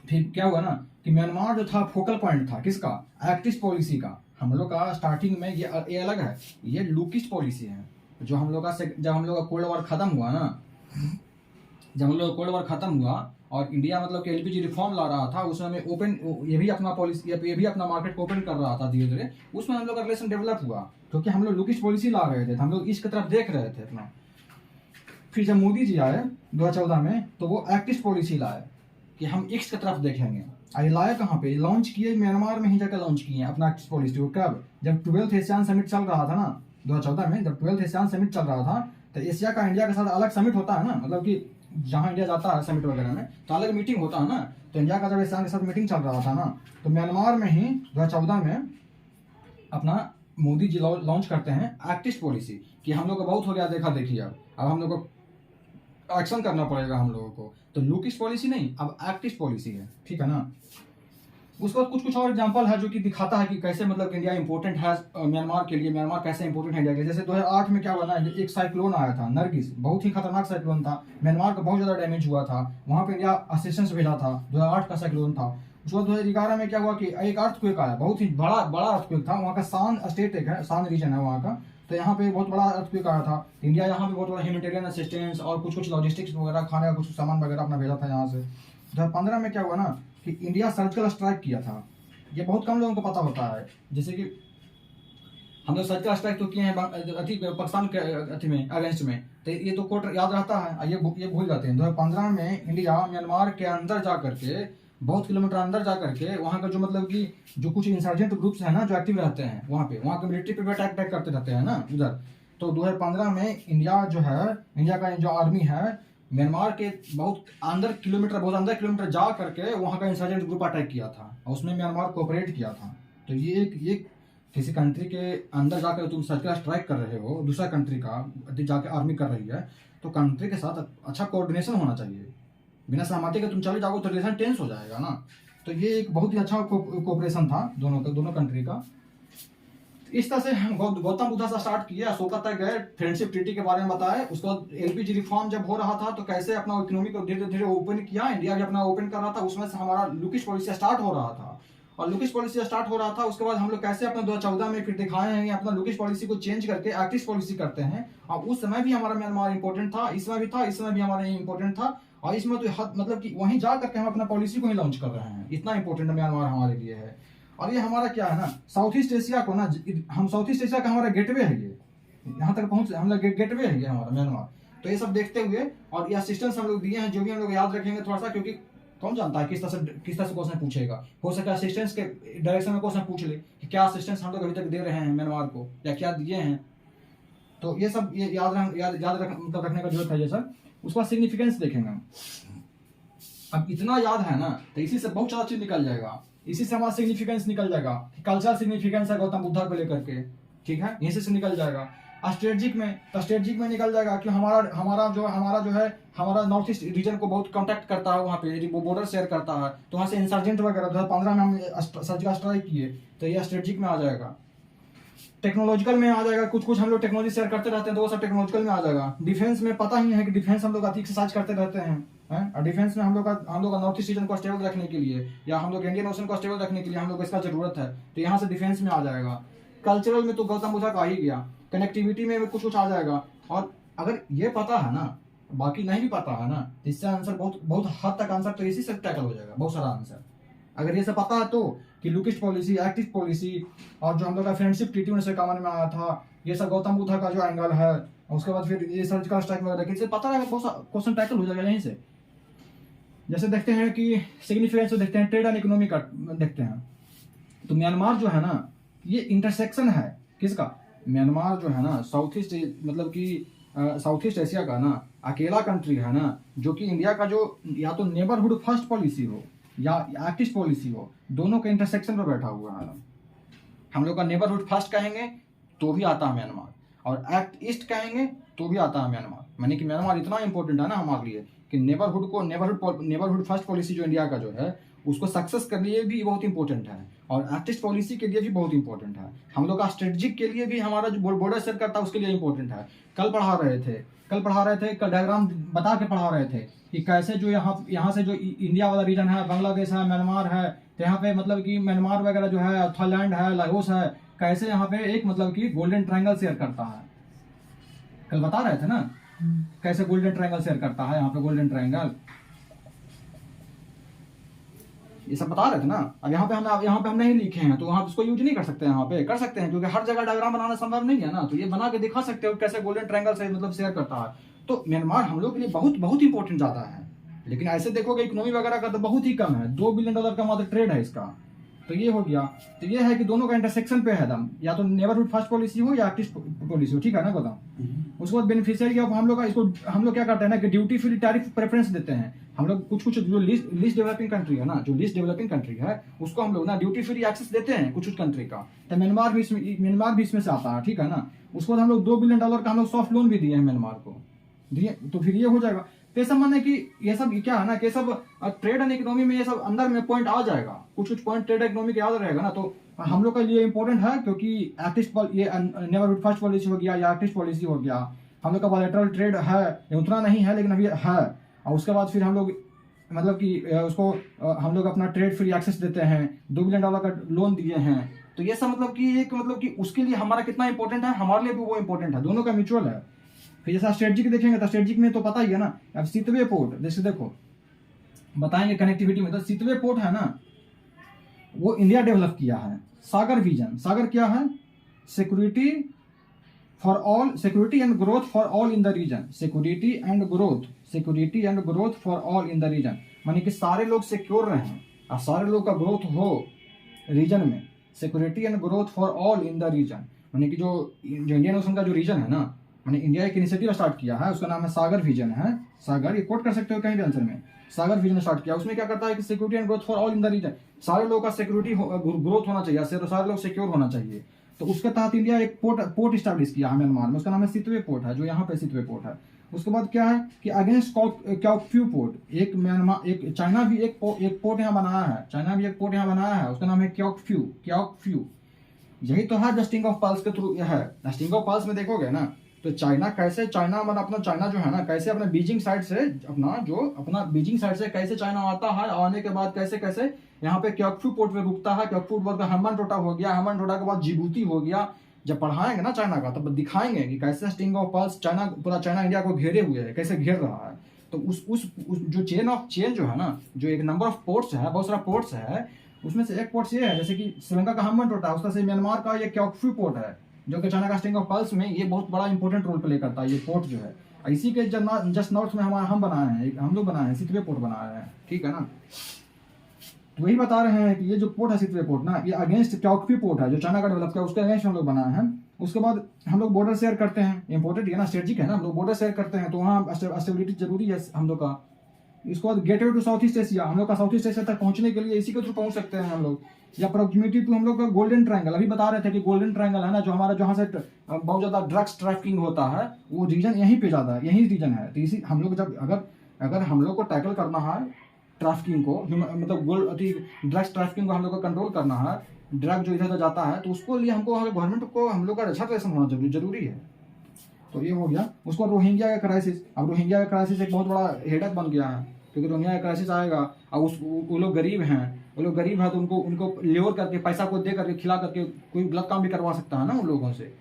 फिर क्या हुआ ना कि म्यांमार जो था फोकल पॉइंट था किसका, एक्ट ईस्ट पॉलिसी का। हम लोग का स्टार्टिंग में ये अलग है, ये लुकिस्ट पॉलिसी है। जो हम लोग का जब हम लोग का कोल्ड वॉर खत्म हुआ ना, जब हम लोग कोल्ड वॉर खत्म हुआ और इंडिया मतलब कि एलपीजी रिफॉर्म ला रहा था, उस समय ओपन ये भी अपना पॉलिसी ये भी अपना मार्केट को ओपन कर रहा था धीरे धीरे। उसमें हम लोग का रिलेशन डेवलप हुआ क्योंकि हम लोग लुकिस्ट पॉलिसी ला रहे थे, हम लोग ईस्ट की तरफ देख रहे थे अपना। फिर जब मोदी जी आए 2014 में, तो वो एक्ट ईस्ट पॉलिसी लाए कि हम ईस्ट की तरफ देखेंगे। ये लाए कहाँ पे, लॉन्च किए म्यांमार में ही जाकर लॉन्च किए अपना एक्ट ईस्ट पॉलिसी। वो कब, जब 12th एशियान समिट चल रहा था ना 2014 में, जब 12th एशियान समिट चल रहा था, तो एशिया का इंडिया के साथ अलग समिट होता है ना, मतलब कि जहाँ इंडिया जाता है समिट वगैरह में तो अलग मीटिंग होता है ना। तो इंडिया का जब एशियान के साथ मीटिंग चल रहा था ना, तो म्यांमार में ही 2014 में अपना मोदी जी लॉन्च करते हैं एक्ट ईस्ट पॉलिसी कि हम लोग को बहुत हो गया देखा देखिए, अब हम लोग को एक्शन करना पड़ेगा हम लोगों को। तो लुक ईस्ट पॉलिसी नहीं, अब एक्ट ईस्ट पॉलिसी है, ठीक है ना। उसके बाद कुछ और एग्जांपल है जो कि दिखाता है कि कैसे मतलब इंडिया इंपॉर्टेंट है म्यांमार के लिए, म्यांमार कैसे इंपॉर्टेंट है इंडिया के लिए। जैसे 2008 में क्या हुआ ना, एक साइक्लोन आया था नरगिस, बहुत ही खतरनाक साइक्लोन था, म्यांमार का बहुत ज्यादा डैमेज हुआ था, वहां पे इंडिया असिस्टेंस भेजा था। 2008 का साइक्लोन था। उसके बाद 2011 में क्या हुआ कि एक अर्थक्वेक आया, बहुत ही बड़ा अर्थक्वेक था। वहाँ का शान स्टेट एक है, शान रीजन है वहाँ का, तो यहाँ पे बहुत बड़ा अर्थक्वेक आया था। इंडिया यहाँ पे बहुत बड़ा ह्यूमैनिटेरियन असिस्टेंस और कुछ लॉजिस्टिक्स वगैरह, खाने का कुछ सामान वगैरह अपना भेजा था यहाँ से। 2015 में क्या हुआ ना कि इंडिया सर्जिकल स्ट्राइक किया था। ये बहुत कम लोगों को पता होता है। जैसे कि हम लोग सर्जिकल स्ट्राइक तो किए हैं पाकिस्तान के अथी में अगेंस्ट में, तो ये तो कोर्ट याद रहता है, ये भूल जाते हैं। 2015 में इंडिया म्यांमार के अंदर जा करके, बहुत किलोमीटर अंदर जा करके, वहाँ का जो मतलब कि जो कुछ इंसर्जेंट ग्रुप्स है ना जो एक्टिव रहते हैं वहाँ के मिलिट्री पे भी अटैक करते रहते हैं ना उधर। तो 2015 में इंडिया जो है, इंडिया का जो आर्मी है म्यांमार के बहुत अंदर किलोमीटर जा करके वहाँ का इंसर्जेंट ग्रुप अटैक किया था और उसमें म्यांमार कोऑपरेट किया था। तो ये किसी कंट्री के अंदर जाकर तुम सर्जिकल स्ट्राइक कर रहे हो, दूसरा कंट्री का जाकर आर्मी कर रही है, तो कंट्री के साथ अच्छा कोऑर्डिनेशन होना चाहिए। बिना सहमति के तुम चले जाओगे तो रिलेशन टेंस हो जाएगा ना। तो ये एक बहुत ही अच्छा कोऑपरेशन था दोनों कंट्री का। इस तरह से हम गौतम बुद्धा से स्टार्ट किया, अशोका तक गए, फ्रेंडशिप ट्रीटी के बारे में बताया। उसके बाद एलपीजी रिफॉर्म जब हो रहा था तो कैसे अपना इकोनॉमी को धीरे धीरे ओपन किया, इंडिया भी अपना ओपन कर रहा था, उसमें से हमारा लुकिश पॉलिसी स्टार्ट हो रहा था। और लुकिश पॉलिसी स्टार्ट हो रहा था, उसके बाद हम लोग कैसे अपना 2014 में फिर दिखाए हैं अपना लुकिश पॉलिसी को चेंज करके एक्टिव पॉलिसी करते हैं। और उस समय भी हमारा म्यांमार इंपॉर्टेंट था, इसमें भी था, इसमें भी हमारा इंपॉर्टेंट था। और इसमें तो मतलब कि वहीं जा करके हम अपना पॉलिसी को ही लॉन्च कर रहे हैं, इतना इंपॉर्टेंट म्यांमार हमारे लिए है। और ये हमारा क्या है ना, साउथ ईस्ट एशिया को ना, हम साउथ ईस्ट एशिया का हमारा गेटवे है, ये यहाँ तक पहुंच हम लोग गेटवे है ये हमारा म्यांमार। तो ये सब देखते हुए और ये असिस्टेंस हम लोग दिए हैं, जो भी हम लोग याद रखेंगे थोड़ा सा, क्योंकि कौन जानता है किस तरह से क्वेश्चन पूछेगा। हो सके असिस्टेंस के डायरेक्शन में क्वेश्चन पूछ ले कि क्या असिस्टेंस हम लोग अभी तक दे रहे हैं म्यांमार को या क्या दिए हैं। तो ये सब ये याद रखने का जरूरत है ये सब। उसका सिग्निफिकेंस देखेंगे हम। अब इतना याद है ना तो इसी से बहुत सारा चीज निकल जाएगा, इसी से हमारा सिग्निफिकेंस निकल जाएगा। कल्चरल सिग्निफिकेंस है गौतम बुद्धा को लेकर के, ठीक है, इसी से निकल जाएगा। स्ट्रेटजिक में निकल जाएगा कि हमारा जो है हमारा नॉर्थ ईस्ट रीजन को बहुत कांटेक्ट करता है, वहाँ पे वो बॉर्डर शेयर करता है, तो वहाँ से इंसर्जेंट वगैरह 2015 में हम सर्जिकल स्ट्राइक किए, तो ये स्ट्रेटजिक में आ जाएगा। टेक्नोलॉजिकल में आ जाएगा, कुछ हम लोग टेक्नोलॉजी शेयर करते रहते हैं तो वो सब टेक्नोलॉजिकल में आ जाएगा। डिफेंस में पता ही है कि डिफेंस हम लोग अधिक एक्सरसाइज करते रहते हैं, और डिफेंस में हम लोग का नॉर्थ ईस्ट रीजन को स्टेबल रखने के लिए या हम लोग इंडियन ओशन को स्टेबल रखने के लिए हम लोग इसका जरूरत है, तो यहाँ से डिफेंस में आ जाएगा। कल्चरल में तो गौतम बुद्धा का आ ही गया, कनेक्टिविटी में भी कुछ आ जाएगा। और अगर ये पता है ना, बाकी नहीं भी पता है ना, तो इससे आंसर बहुत हद तक आंसर तो इसी से टैकल हो जाएगा, बहुत सारा आंसर। अगर ये सब पता है तो कि लुकिश पॉलिसी, एक्टिव पॉलिसी और जो हम लोग का फ्रेंडशिप ट्रीटी में से काम में आया था, ये सब गौतम बुद्धा का जो एंगल है, उसके बाद फिर ये सर्जिकल स्ट्राइक वगैरह, इसे पता रहेगा, बहुत सारा क्वेश्चन टैकल हो जाएगा यहीं से। जैसे देखते हैं कि सिग्निफिकेंस देखते हैं, ट्रेड एंड इकोनॉमी का देखते हैं। तो म्यांमार जो है ना, ये इंटरसेक्शन है किसका, म्यांमार जो है ना साउथ ईस्ट मतलब कि साउथ ईस्ट एशिया का ना अकेला कंट्री है ना, जो कि इंडिया का जो या तो नेबरहुड फर्स्ट पॉलिसी हो या एक्टिव पॉलिसी हो, दोनों के इंटरसेक्शन पर बैठा हुआ है। हम लोग का नेबरहुड फर्स्ट कहेंगे तो भी आता है म्यांमार, और एक्ट ईस्ट कहेंगे तो भी आता है म्यांमार। माने कि म्यांमार इतना इंपॉर्टेंट है ना हमारे लिए कि नेबरहुड फर्स्ट पॉलिसी जो इंडिया का जो है उसको सक्सेस करने लिए भी बहुत इंपॉर्टेंट है, और एक्टिव पॉलिसी के लिए भी बहुत इंपॉर्टेंट है। हम लोग का स्ट्रेटजिक के लिए भी हमारा जो बॉर्डर सेट करता है उसके लिए इंपॉर्टेंट है। कल पढ़ा रहे थे कल डायग्राम बता के पढ़ा रहे थे कि कैसे जो यहाँ से जो इंडिया वाला रीजन है, बांग्लादेश है, म्यांमार है, तो यहाँ पे मतलब कि म्यांमार वगैरह जो है, थाईलैंड है, लाओस है, कैसे यहाँ पे एक मतलब कि गोल्डन ट्रायंगल शेयर करता है। कल बता रहे थे ना कैसे गोल्डन ट्रायंगल शेयर करता है, यहाँ पे गोल्डन ट्रायंगल ये सब बता रहे थे ना। अब यहाँ पे हम नहीं लिखे हैं तो वहाँ इसको यूज नहीं कर सकते, यहाँ पे कर सकते हैं क्योंकि हर जगह डायग्राम बनाना संभव नहीं है ना, तो ये बना के दिखा सकते हो कैसे गोल्डन ट्रायंगल से मतलब शेयर करता है। तो म्यांमार हम लोग के लिए बहुत बहुत इंपॉर्टेंट ज्यादा है, लेकिन ऐसे देखोगे इकोनॉमी वगैरह का तो बहुत ही कम है, $2 बिलियन का मात्र ट्रेड है इसका। तो ये हो गया, तो ये है कि दोनों का इंटरसेक्शन पे है दम, या तो नेबरहुड फर्स्ट पॉलिसी हो या एक्टिव पॉलिसी हो, ठीक है ना गौतम। उसके बाद बेनिफिशियरी ऑफ हम लोग का, इसको हम लोग क्या करते हैं ना कि ड्यूटी फ्री टैरिफ प्रेफरेंस देते हैं। हम लोग कुछ जो लीस्ट डेवलपिंग कंट्री है ना, जो लीस्ट डेवलपिंग कंट्री है उसको हम लोग ना ड्यूटी फ्री एक्सेस देते हैं कुछ कंट्री का, तो म्यांमार भी इसमें से आता है, ठीक है ना। उसके बाद हम लोग $2 बिलियन का हम लोग सॉफ्ट लोन भी दिए हैं म्यांमार को, दिए, तो फिर ये हो जाएगा। तो सब माने कि ये सब क्या है ना कि सब ट्रेड एंड इकोनॉमी में ये सब अंदर में पॉइंट आ जाएगा, कुछ पॉइंट ट्रेड इकोनॉमी के याद रहेगा ना, तो हम लोग के लिए इंपॉर्टेंट है क्योंकि एक्टिव ये नेबरहुड फर्स्ट पॉलिसी हो गया या एक्टिव पॉलिसी हो गया। हम लोग का बायलैटरल ट्रेड है, उतना नहीं है लेकिन अभी है, और उसके बाद फिर हम लोग मतलब कि उसको हम लोग अपना ट्रेड फ्री एक्सेस देते हैं, $2 बिलियन का लोन दिए हैं, तो ये सब मतलब कि एक मतलब कि उसके लिए हमारा कितना इंपॉर्टेंट है, हमारे लिए भी वो इंपॉर्टेंट है, दोनों का म्यूचुअल है। फिर जैसा स्ट्रेटजिक देखेंगे तो स्ट्रेटजिक में तो पता ही है ना, अब सितवे पोर्ट जैसे देखो बताएंगे कनेक्टिविटी में, तो सितवे पोर्ट है ना वो इंडिया डेवलप किया है। सागर विजन, सागर क्या है, security for all, security and growth for all in the region, security and growth, security and growth for all in the region, मानी कि सारे लोग सिक्योर रहें और सारे लोग का ग्रोथ हो रीजन में, security and growth for all in the region, मानी कि जो इंडियन ओशन का जो रीजन है ना, मैंने इंडिया एक इनिशिएटिव स्टार्ट किया है, उसका नाम है सागर विजन है, सागर, ये कोट कर सकते हो कहीं भी आंसर में, सागर विजन स्टार्ट किया। उसमें क्या करता है कि security and growth for all in the region, सारे लोगों का सिक्योरिटी ग्रोथ होना चाहिए, सारे लोग सिक्योर होना चाहिए। तो उसके तहत इंडिया एक पोर्ट स्टैब्लिश किया है म्यांमार में, उसका नाम है सितवे पोर्ट है, जो यहाँ पे सितवे पोर्ट है। उसके बाद क्या है कि अगेंस्ट क्याओक्फ्यू पोर्ट, एक म्यांमार, एक चाइना भी एक पोर्ट यहाँ बनाया है, चाइना भी एक पोर्ट यहाँ बनाया है, उसका नाम है क्याओक्फ्यू। यही तो है जस्टिंग ऑफ पल्स के थ्रू है। जस्टिंग ऑफ पल्स में देखोगे ना तो चाइना कैसे, चाइना मतलब अपना चाइना जो है ना कैसे अपने बीजिंग साइड से, अपना बीजिंग साइड से कैसे चाइना आता है, आने के बाद कैसे कैसे यहाँ पे क्योक्फू पोर्ट में रुकता है, क्योक्फू पोर्ट का हम्बन टोटा हो गया, हम्बन टोटा के बाद जिबूती हो गया। जब पढ़ाएंगे ना चाइना का तब दिखाएंगे कि कैसे स्टिंग ऑफ पल्स चाइना, पूरा चाइना इंडिया को घेरे हुए है, कैसे घेर रहा है। तो उस जो चेन जो है ना, जो एक नंबर ऑफ पोर्ट्स है, बहुत सारा पोर्ट्स है, उसमें से एक पोर्ट ये है, जैसे कि श्रीलंका का हम्बन टोटा, उसका से म्यांमार का ये क्योक्फू पोर्ट है, जो कि चाइना का स्टिंग ऑफ पल्स में ये बहुत बड़ा इंपॉर्टेंट रोल प्ले करता है ये पोर्ट जो है। इसी के जस्ट नॉर्थ में हम बनाए हैं, हम लोग बनाए हैं, सितवे पोर्ट बनाए हैं, ठीक है ना। तो वही बता रहे हैं कि ये जो पोर्ट है सितवे पोर्ट ना, ये अगेंस्ट क्योक्फू पोर्ट है जो चाइना का डेवलप किया, उसके अगेंस्ट हम लोग बनाए हैं। उसके बाद हम लोग बॉर्डर शेयर करते हैं, इंपॉर्टेंट है ना, स्ट्रेटजिक है ना, हम लोग बॉर्डर शेयर करते हैं, तो वहाँ स्टेबिलिटी जरूरी है हम लोग का। इसके बाद gateway to South East Asia, हम लोग का साउथ ईस्ट एशिया तक पहुंचने के लिए इसी के थ्रू पहुंच सकते हैं हम लोग, या प्रोक्सिमिटी टू हम लोग का गोल्डन ट्रायंगल, अभी बता रहे थे कि गोल्डन ट्रायंगल है ना, जो हमारा जहाँ से बहुत ज्यादा ड्रग्स ट्रैफिकिंग होता है, वो रीजन यहीं पे ज्यादा, यही रीजन है। तो इसी हम लोग जब अगर हम लोग को टैकल करना है ट्रैफिकिंग को, मतलब ड्रग्स ट्रैफिकिंग को हम लोग को कंट्रोल करना है, ड्रग जो इधर उधर जाता है, तो उसको लिए हमको गवर्नमेंट को हम लोग का अच्छा रिलेशन होना जरूरी है। तो ये हो गया। उसको रोहिंग्या का क्राइसिस, अब रोहिंग्या का क्राइसिस एक बहुत बड़ा हेडक बन गया है, क्योंकि रोहिंग्या का क्राइसिस आएगा, अब वो लोग गरीब हैं, वो लोग गरीब हैं, तो उनको लेवर करके पैसा को दे करके खिला करके कोई गलत काम भी करवा सकता है ना उन लोगों से।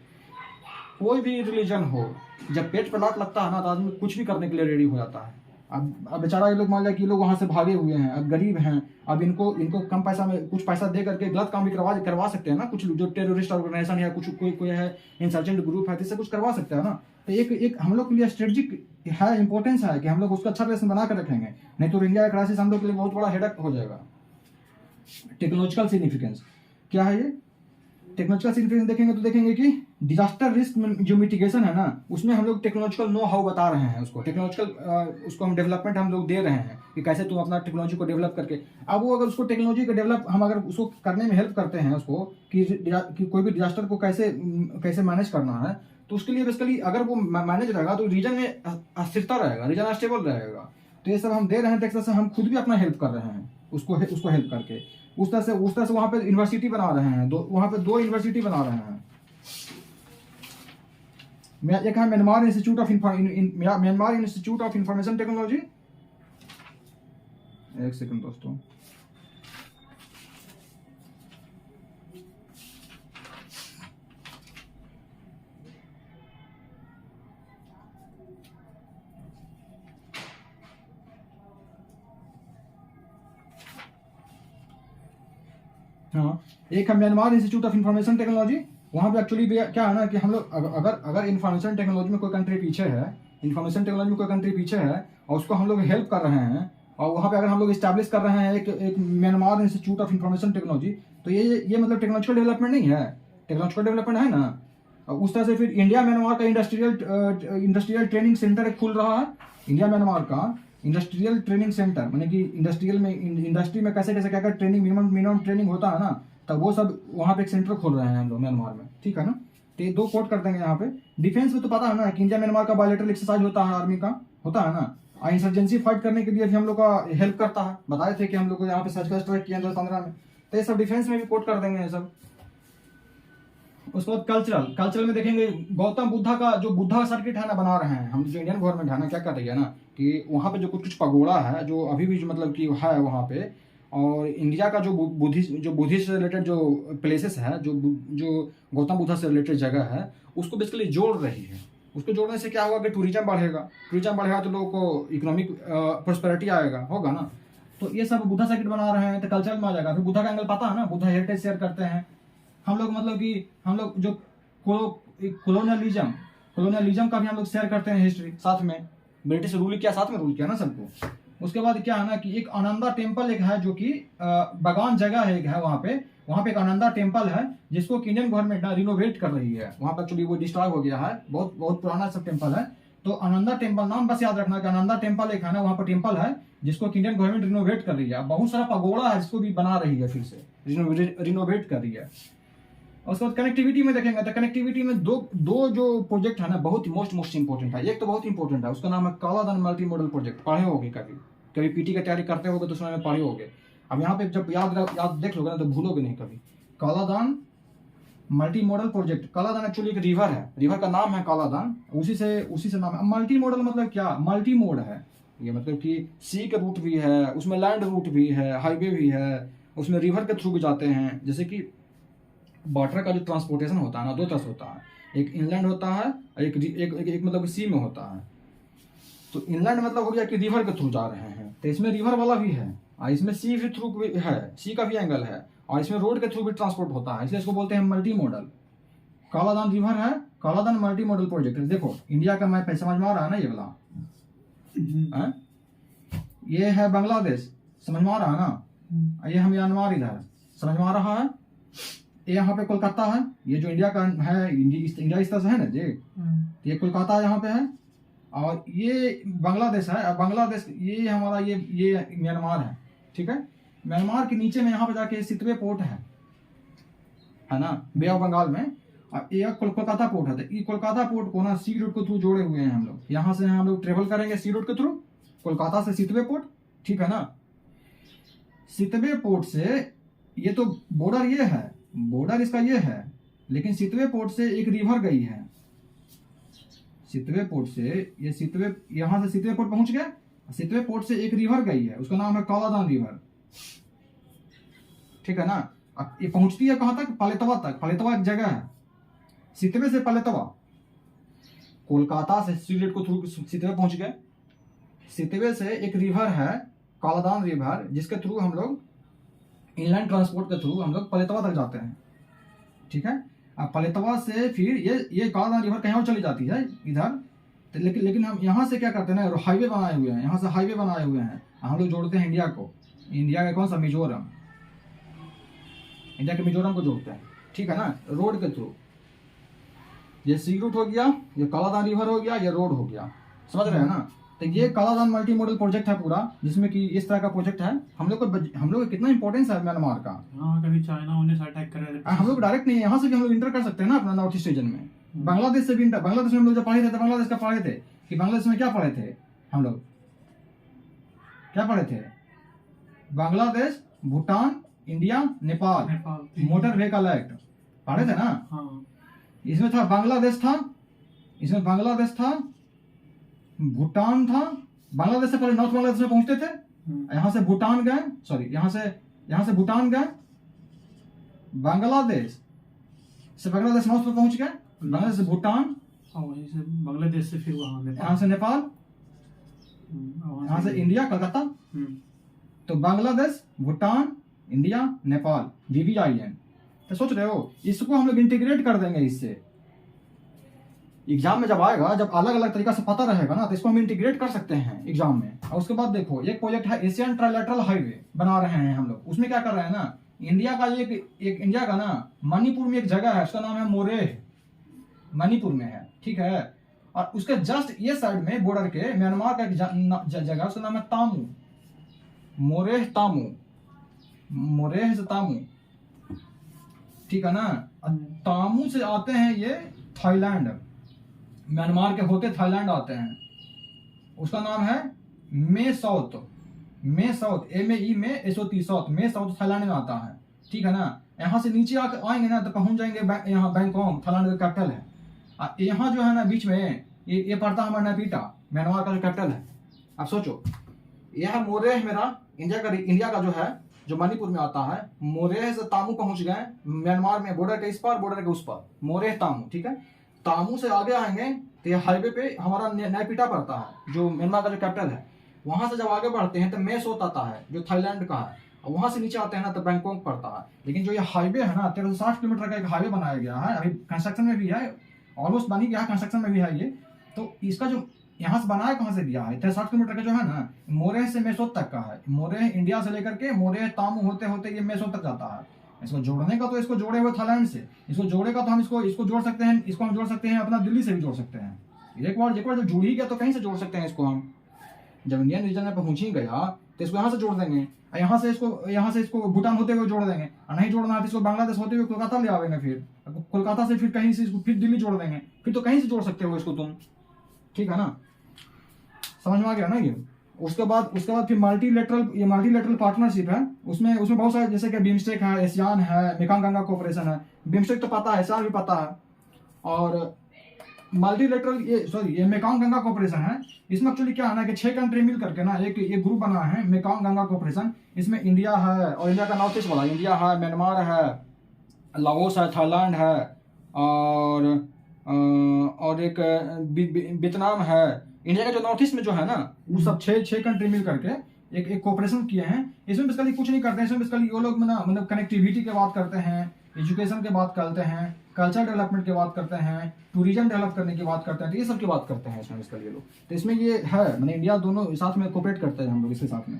कोई भी रिलीजन हो, जब पेट पर लात लगता है ना तो आदमी कुछ भी करने के लिए रेडी हो जाता है। अब बेचारा ये लोग मान लिया कि ये लोग वहाँ से भागे हुए हैं, अब गरीब हैं, अब इनको कम पैसा में कुछ पैसा दे करके गलत काम भी करवा सकते हैं ना, कुछ जो टेररिस्ट ऑर्गेनाइजेशन या कुछ कोई है इंसर्जेंट ग्रुप है, इससे कुछ करवा सकते हैं ना। तो एक हम लोग के लिए स्ट्रेटजिक है, इंपॉर्टेंस है कि हम लोग उसका अच्छा रिलेशन बना कर रखेंगे, नहीं तो इंडिया का क्राइसिस हम लोग के लिए बहुत बड़ा हेडक हो जाएगा। टेक्नोलॉजिकल सिग्निफिकेंस क्या है ये, टेक्नोलॉजिकल सिग्निफिकेंस देखेंगे तो देखेंगे कि डिजास्टर रिस्क जो मिटिगेशन है ना, उसमें हम लोग टेक्नोलॉजिकल नो हाउ बता रहे हैं, उसको टेक्नोलॉजिकल उसको हम डेवलपमेंट हम लोग दे रहे हैं कि कैसे तुम अपना टेक्नोलॉजी को डेवलप करके, अब वो अगर उसको टेक्नोलॉजी को डेवलप हम अगर उसको करने में हेल्प करते हैं उसको कि कोई भी डिजास्टर को कैसे मैनेज करना है, तो उसके लिए बेसिकली अगर वो मैनेज रहेगा तो रीजन में अस्थिरता रहेगा, रीजन स्टेबल रहेगा। तो ये सब हम दे रहे हैं टैक्स से, हम खुद भी अपना हेल्प कर रहे हैं उसको हेल्प करके। उस तरह से वहाँ पे यूनिवर्सिटी बना रहे हैं, वहाँ पे 2 यूनिवर्सिटी बना रहे हैं। एक है Myanmar institute of information technology, एक सेकंड दोस्तों, हाँ, एक है Myanmar institute of information technology. वहाँ पे एक्चुअली क्या है ना कि हम लोग अगर इंफॉर्मेशन टेक्नोलॉजी में कोई कंट्री पीछे है, इंफॉर्मेशन टेक्नोलॉजी में कोई कंट्री पीछे है और उसको हम लोग हेल्प कर रहे हैं, और वहाँ पे अगर हम लोग इस्टेब्लिश कर रहे हैं एक Myanmar institute of information technology, तो ये मतलब टेक्नोलॉजिकल डेवलपमेंट नहीं है, टेक्नोलॉजिकल डेवलपमेंट है ना। उस तरह से फिर इंडिया म्यांमार का इंडस्ट्रियल ट्रेनिंग सेंटर खुल रहा है, इंडिया म्यांमार का इंडस्ट्रियल ट्रेनिंग सेंटर, माने कि इंडस्ट्री में कैसे कैसे क्या क्या ट्रेनिंग, मिनिमम ट्रेनिंग होता है ना, तब वो सब वहाँ पे एक सेंटर खोल रहे हैं हम लोग म्यांमार में, ठीक है ना। तो ये 2 कोट कर देंगे यहाँ पे। डिफेंस में तो पता है ना कि इंडिया म्यांमार का बायलैटरल एक्सरसाइज होता है, आर्मी का होता है ना, और इंसर्जेंसी फाइट करने के लिए भी हम लोग का हेल्प करता है, बताए थे कि हम लोग को यहाँ पे सर्जिकल स्ट्राइक किया 2015 में, तो ये सब डिफेंस में भी कोट कर देंगे ये सब। उसके बाद कल्चरल में देखेंगे गौतम बुद्धा का जो बुद्धा सर्किट है ना बना रहे हैं हम, जो इंडियन गवर्नमेंट है ना क्या कर रही है ना कि वहाँ पे जो कुछ पगोड़ा है जो अभी भी मतलब कि है वहाँ पे, और इंडिया का जो बुद्धिस्ट से रिलेटेड जो प्लेसेस है, जो गौतम बुद्धा से रिलेटेड जगह है, उसको बेसिकली जोड़ रही है। उसको जोड़ने से क्या होगा कि टूरिज्म बढ़ेगा तो लोगों को इकोनॉमिक प्रोस्पेरिटी होगा ना। तो ये सब बुद्धा सर्किट बना रहे हैं तो कल्चर में आ जाएगा। फिर बुद्धा का एंगल पता है ना, बुद्धा हेरिटेज शेयर करते हैं हम लोग, मतलब कि हम लोग जो कोलोनियलिज्म का भी हम लोग शेयर करते हैं हिस्ट्री साथ में। ब्रिटिश साथ में रूल किया ना सबको। उसके बाद क्या है ना कि एक आनंदा टेम्पल एक है, जो कि बगान जगह है एक है, वहाँ पे एक आनंदा टेम्पल है जिसको इंडियन गवर्नमेंट ना रिनोवेट कर रही है। वहाँ पर एक्चुअली वो डिस्ट्रॉय हो गया है, बहुत पुराना सब टेम्पल है। तो आनंदा टेम्पल नाम बस याद रखना कि आनंदा टेम्पल एक है ना, वहाँ पर टेम्पल है जिसको इंडियन गवर्नमेंट रिनोवेट कर रही है। बहुत सारा पगोड़ा है जिसको भी बना रही है, फिर से रिनोवेट कर रही है। और उसके बाद कनेक्टिविटी में देखेंगे तो कनेक्टिविटी में दो जो प्रोजेक्ट है ना, बहुत ही मोस्ट इंपॉर्टेंट है। एक तो बहुत इंपॉर्टेंट है, उसका नाम है कालाधन मल्टी मॉडल प्रोजेक्ट। पढ़े होगे कभी पीटी की तैयारी करते होगे तो उसमें पढ़े होगे। अब यहाँ पे जब याद देख लोगे ना तो भूलोगे नहीं कभी। Kaladan multi modal project. Kaladan actually एक रिवर है, रिवर का नाम है कालादान, उसी से नाम है। मल्टी मॉडल मतलब क्या, मल्टी मोड है ये, मतलब कि सी के रूट भी है, उसमें लैंड रूट भी है, हाईवे भी है, उसमें रिवर के थ्रू भी जाते हैं। जैसे कि वाटर का जो ट्रांसपोर्टेशन होता है ना, दो तरह से होता है, एक इनलैंड होता है और एक मतलब सी में होता है। तो इनलैंड मतलब हो गया कि रिवर के थ्रू जा रहे हैं, तो इसमें रिवर वाला भी है और इसमें सी भी थ्रू भी है, सी का भी एंगल है, और इसमें रोड के थ्रू भी ट्रांसपोर्ट होता है, इसलिए इसको बोलते हैं मल्टी मॉडल। कालादान रिवर है, कालादान मल्टी मॉडल प्रोजेक्ट। देखो इंडिया का मैप समझ में आ रहा है ना, ये वाला ये है बांग्लादेश, समझ में आ रहा है ना। ये हम म्यांमार इधर, समझ में आ रहा है। ये यहाँ पे कोलकाता है, ये जो इंडिया का है, इंडिया इस तरह से है ना जी, ये कोलकाता यहाँ पे है, और ये बांग्लादेश है। बांग्लादेश ये हमारा ये म्यांमार है, ठीक है। म्यांमार के नीचे में यहाँ पे जाके सितवे पोर्ट है ना, बे ऑफ बंगाल में। और ये कोलकाता पोर्ट है। तो ये कोलकाता पोर्ट को ना सी रूट के थ्रू जोड़े हुए हैं हम लोग। यहाँ से हम लोग ट्रेवल करेंगे सी रूट के थ्रू, कोलकाता से सितवे पोर्ट, ठीक है ना। सितवे पोर्ट से ये तो बॉर्डर ये है, बॉर्डर इसका ये है, लेकिन सितवे पोर्ट से एक रिवर गई है। सितवे पोर्ट से ये यहाँ से सितवे पोर्ट पहुंच गया, सितवे पोर्ट से एक रिवर गई है, उसका नाम है कालादान रिवर, ठीक है ना। अब ये पहुंचती है कहां तक, पालेतवा तक। पालेतवा एक जगह है, सितवे से पालेतवा, कोलकाता से सीलेट को थ्रू सितवे पहुंच गए। सितवे से एक रिवर है कालादान रिवर, जिसके थ्रू हम लोग इनलैंड ट्रांसपोर्ट के थ्रू हम लोग पालेतवा तक जाते हैं, ठीक है। अब पालेतवा से फिर ये कालादान रिवर कहीं और चली जाती है इधर। तो लेकिन हम यहाँ से क्या करते हैं ना, हाईवे बनाए हुए हैं, यहाँ से हाईवे बनाए हुए हैं, हम लोग जोड़ते हैं इंडिया को। इंडिया का कौन सा, मिजोरम, इंडिया के मिजोरम को जोड़ते हैं, ठीक है ना, रोड के थ्रू। ये सी रूट हो गया, ये कालादान रिवर हो गया, ये रोड हो गया, समझ रहे हैं ना। तो ये कालादान मल्टी मॉडल प्रोजेक्ट है पूरा, जिसमें कि इस तरह का प्रोजेक्ट है। हम लोग को कितना इंपॉर्टेंस है म्यांमार का। कभी चाइना उन्हें अटैक कर हम लोग डायरेक्ट नहीं, यहाँ से भी हम लोग इंटर कर सकते हैं ना अपना नॉर्थ ईस्ट रीजन में। बांग्लादेश से भी इंटर, बांग्लादेश में हम लोग जब पढ़े थे तो बांग्लादेश का पढ़े थे कि बांग्लादेश में क्या पढ़े थे हम लोग, क्या पढ़े थे, Bangladesh, Bhutan, India, Nepal motor vehicle act पढ़े थे ना। इसमें था बांग्लादेश था, इसमें बांग्लादेश था, भूटान था। बांग्लादेश से पहले नॉर्थ बांग्लादेश में पहुंचते थे, यहाँ से भूटान गए, सॉरी यहाँ से भूटान गए, बांग्लादेश नॉर्थ में पहुंच गए, बांग्लादेश से भूटान, वहीं से बांग्लादेश से फिर वहां यहाँ से नेपाल, यहाँ से इंडिया कलकत्ता। तो बांग्लादेश, भूटान, इंडिया, नेपाल, VVIN। तो सोच रहे हो, इसको हम लोग इंटीग्रेट कर देंगे। इससे एग्जाम में जब आएगा, जब अलग अलग तरीका से पता रहेगा ना, तो इसको हम इंटीग्रेट कर सकते हैं एग्जाम में। और उसके बाद देखो, एक प्रोजेक्ट है एशियन ट्राइलेटरल हाईवे बना रहे हैं हम लोग। उसमें क्या कर रहे हैं ना, इंडिया का एक इंडिया का ना मणिपुर में एक जगह है, उसका नाम है मोरेह, मणिपुर में है, ठीक है। और उसके जस्ट ये साइड में बॉर्डर के म्यांमार का जगह, उसका नाम है तामू, मोरेह तामू, मोरेह से तामू, ठीक है ना। तामू से आते हैं ये थाईलैंड, म्यांमार के होते थाईलैंड आते हैं। उसका नाम है मे साउथ, MEE में SOT साउथ, मे साउथ थाईलैंड में आता है, ठीक है ना। यहाँ से नीचे आएंगे ना तो पहुंच जाएंगे यहाँ बैंकॉक, थाईलैंड का कैपिटल है। यहाँ जो है ना बीच में ये पड़ता है हमारा नैपीटा, म्यांमार का जो कैपिटल है। अब सोचो, यह मोरेह मेरा इंडिया का जो है जो मणिपुर में आता है, मोरेह से तामू पहुंच गए म्यांमार में, बॉर्डर के इस पार बॉर्डर के उस पार, मोरेह तामू, ठीक है। तामू से आगे आएंगे तो ये हाईवे पे हमारा नैपीटा पड़ता है, जो म्यांमार का जो कैपिटल है। वहां से जब आगे बढ़ते हैं तो मेसोत आता है, जो थाईलैंड का है। और वहां से नीचे आते हैं ना तो बैंकॉक पड़ता है। लेकिन जो ये हाईवे है ना, 1360 किलोमीटर का एक हाईवे बनाया गया है, अभी कंस्ट्रक्शन में भी है, ऑलमोस्ट बन ही गया है, कंस्ट्रक्शन में भी है ये। तो इसका जो यहाँ से बनाया कहाँ से गया है, 1360 किलोमीटर का जो है ना, मोरेह से मेसोत तक का है। मोरेह इंडिया से लेकर के मोरेह तामू होते होते ये मेसोत तक जाता है। इसको जोड़ने का तो इसको जोड़े हुए थाईलैंड से, इसको जोड़ेगा तो हम इसको जोड़ सकते हैं, इसको हम जोड़ सकते हैं अपना दिल्ली से भी जोड़ सकते हैं। एक बार जब जुड़ ही गया तो कहीं से जोड़ सकते हैं इसको हम। जब इंडियन रीजन में पहुंच ही गया तो इसको यहाँ से जोड़ देंगे, यहाँ से इसको भूटान होते हुए जोड़ देंगे, और नहीं जोड़ना है तो इसको बांग्लादेश होते हुए कोलकाता ले आवेंगे, फिर कोलकाता से फिर कहीं से इसको फिर दिल्ली जोड़ देंगे, फिर तो कहीं से जोड़ सकते हो इसको तुम, ठीक है ना। समझ में आ गया ना ये। उसके बाद फिर मल्टीलेटरल पार्टनरशिप है, उसमें बहुत सारे, जैसे कि बिम्स्टेक है, एशियान है, मेकांग गंगा कोऑपरेशन है। बिम्स्टेक तो पता है, एशियान भी पता है। और मल्टीलेटरल ये मेकांग गंगा कोऑपरेशन है। इसमें एक्चुअली क्या है ना कि 6 कंट्री मिल करके ना एक ग्रुप बना है, मेकांग गंगा कोऑपरेशन। इसमें इंडिया है, और इंडिया का नॉर्थ ईस्ट वाला इंडिया है, म्यांमार है, लाओस है, थाईलैंड है, और एक वियतनाम है। इंडिया का जो नॉर्थ ईस्ट में जो है ना, वो सब 6 कंट्री मिल करके एक कोऑपरेशन किए हैं। इसमें बेसिकली कुछ नहीं करते हैं, इसमें बेसिकली वो लोग ना मतलब कनेक्टिविटी की बात करते हैं, एजुकेशन की बात करते हैं, कल्चर डेवलपमेंट की बात करते हैं, टूरिज्म डेवलप करने की बात करते हैं, तो ये सब की बात करते हैं इसमें बेसिकली लोग। तो इसमें ये है मैंने इंडिया दोनों साथ में कोऑपरेट करते हैं हम लोग इसके साथ में।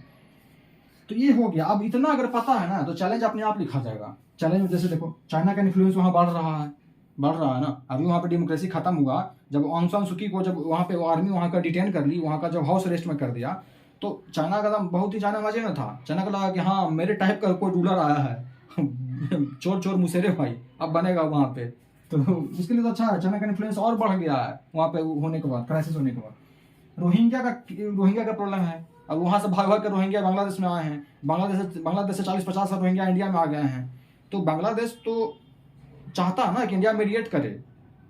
तो ये हो गया। अब इतना अगर पता है ना तो चैलेंज अपने आप लिखा जाएगा। चैलेंज जैसे देखो, चाइना का इन्फ्लुएंस वहाँ बढ़ रहा है ना। अभी वहाँ पे डेमोक्रेसी खत्म हुआ, जब ऑंग सान सुकी को जब वहाँ पे आर्मी वहाँ का डिटेन कर ली, वहाँ का जब हाउस अरेस्ट में कर दिया, तो चाइना का दम बहुत ही चाइना मजे में था। चाइना को लगा कि हाँ मेरे टाइप का कोई रूलर आया है चोर मुसेरे भाई अब बनेगा वहाँ पे। तो उसके लिए तो अच्छा है, चाइना का इन्फ्लुएंस और बढ़ गया है वहाँ पे होने के बाद, क्राइसिस होने के बाद। रोहिंग्या का प्रॉब्लम है। अब वहाँ से भाग के रोहिंग्या बांग्लादेश में आए हैं, बांग्लादेश से 40-50 साल रोहिंग्या इंडिया में आ गए हैं। तो बांग्लादेश तो चाहता है ना कि इंडिया मीडिएट करे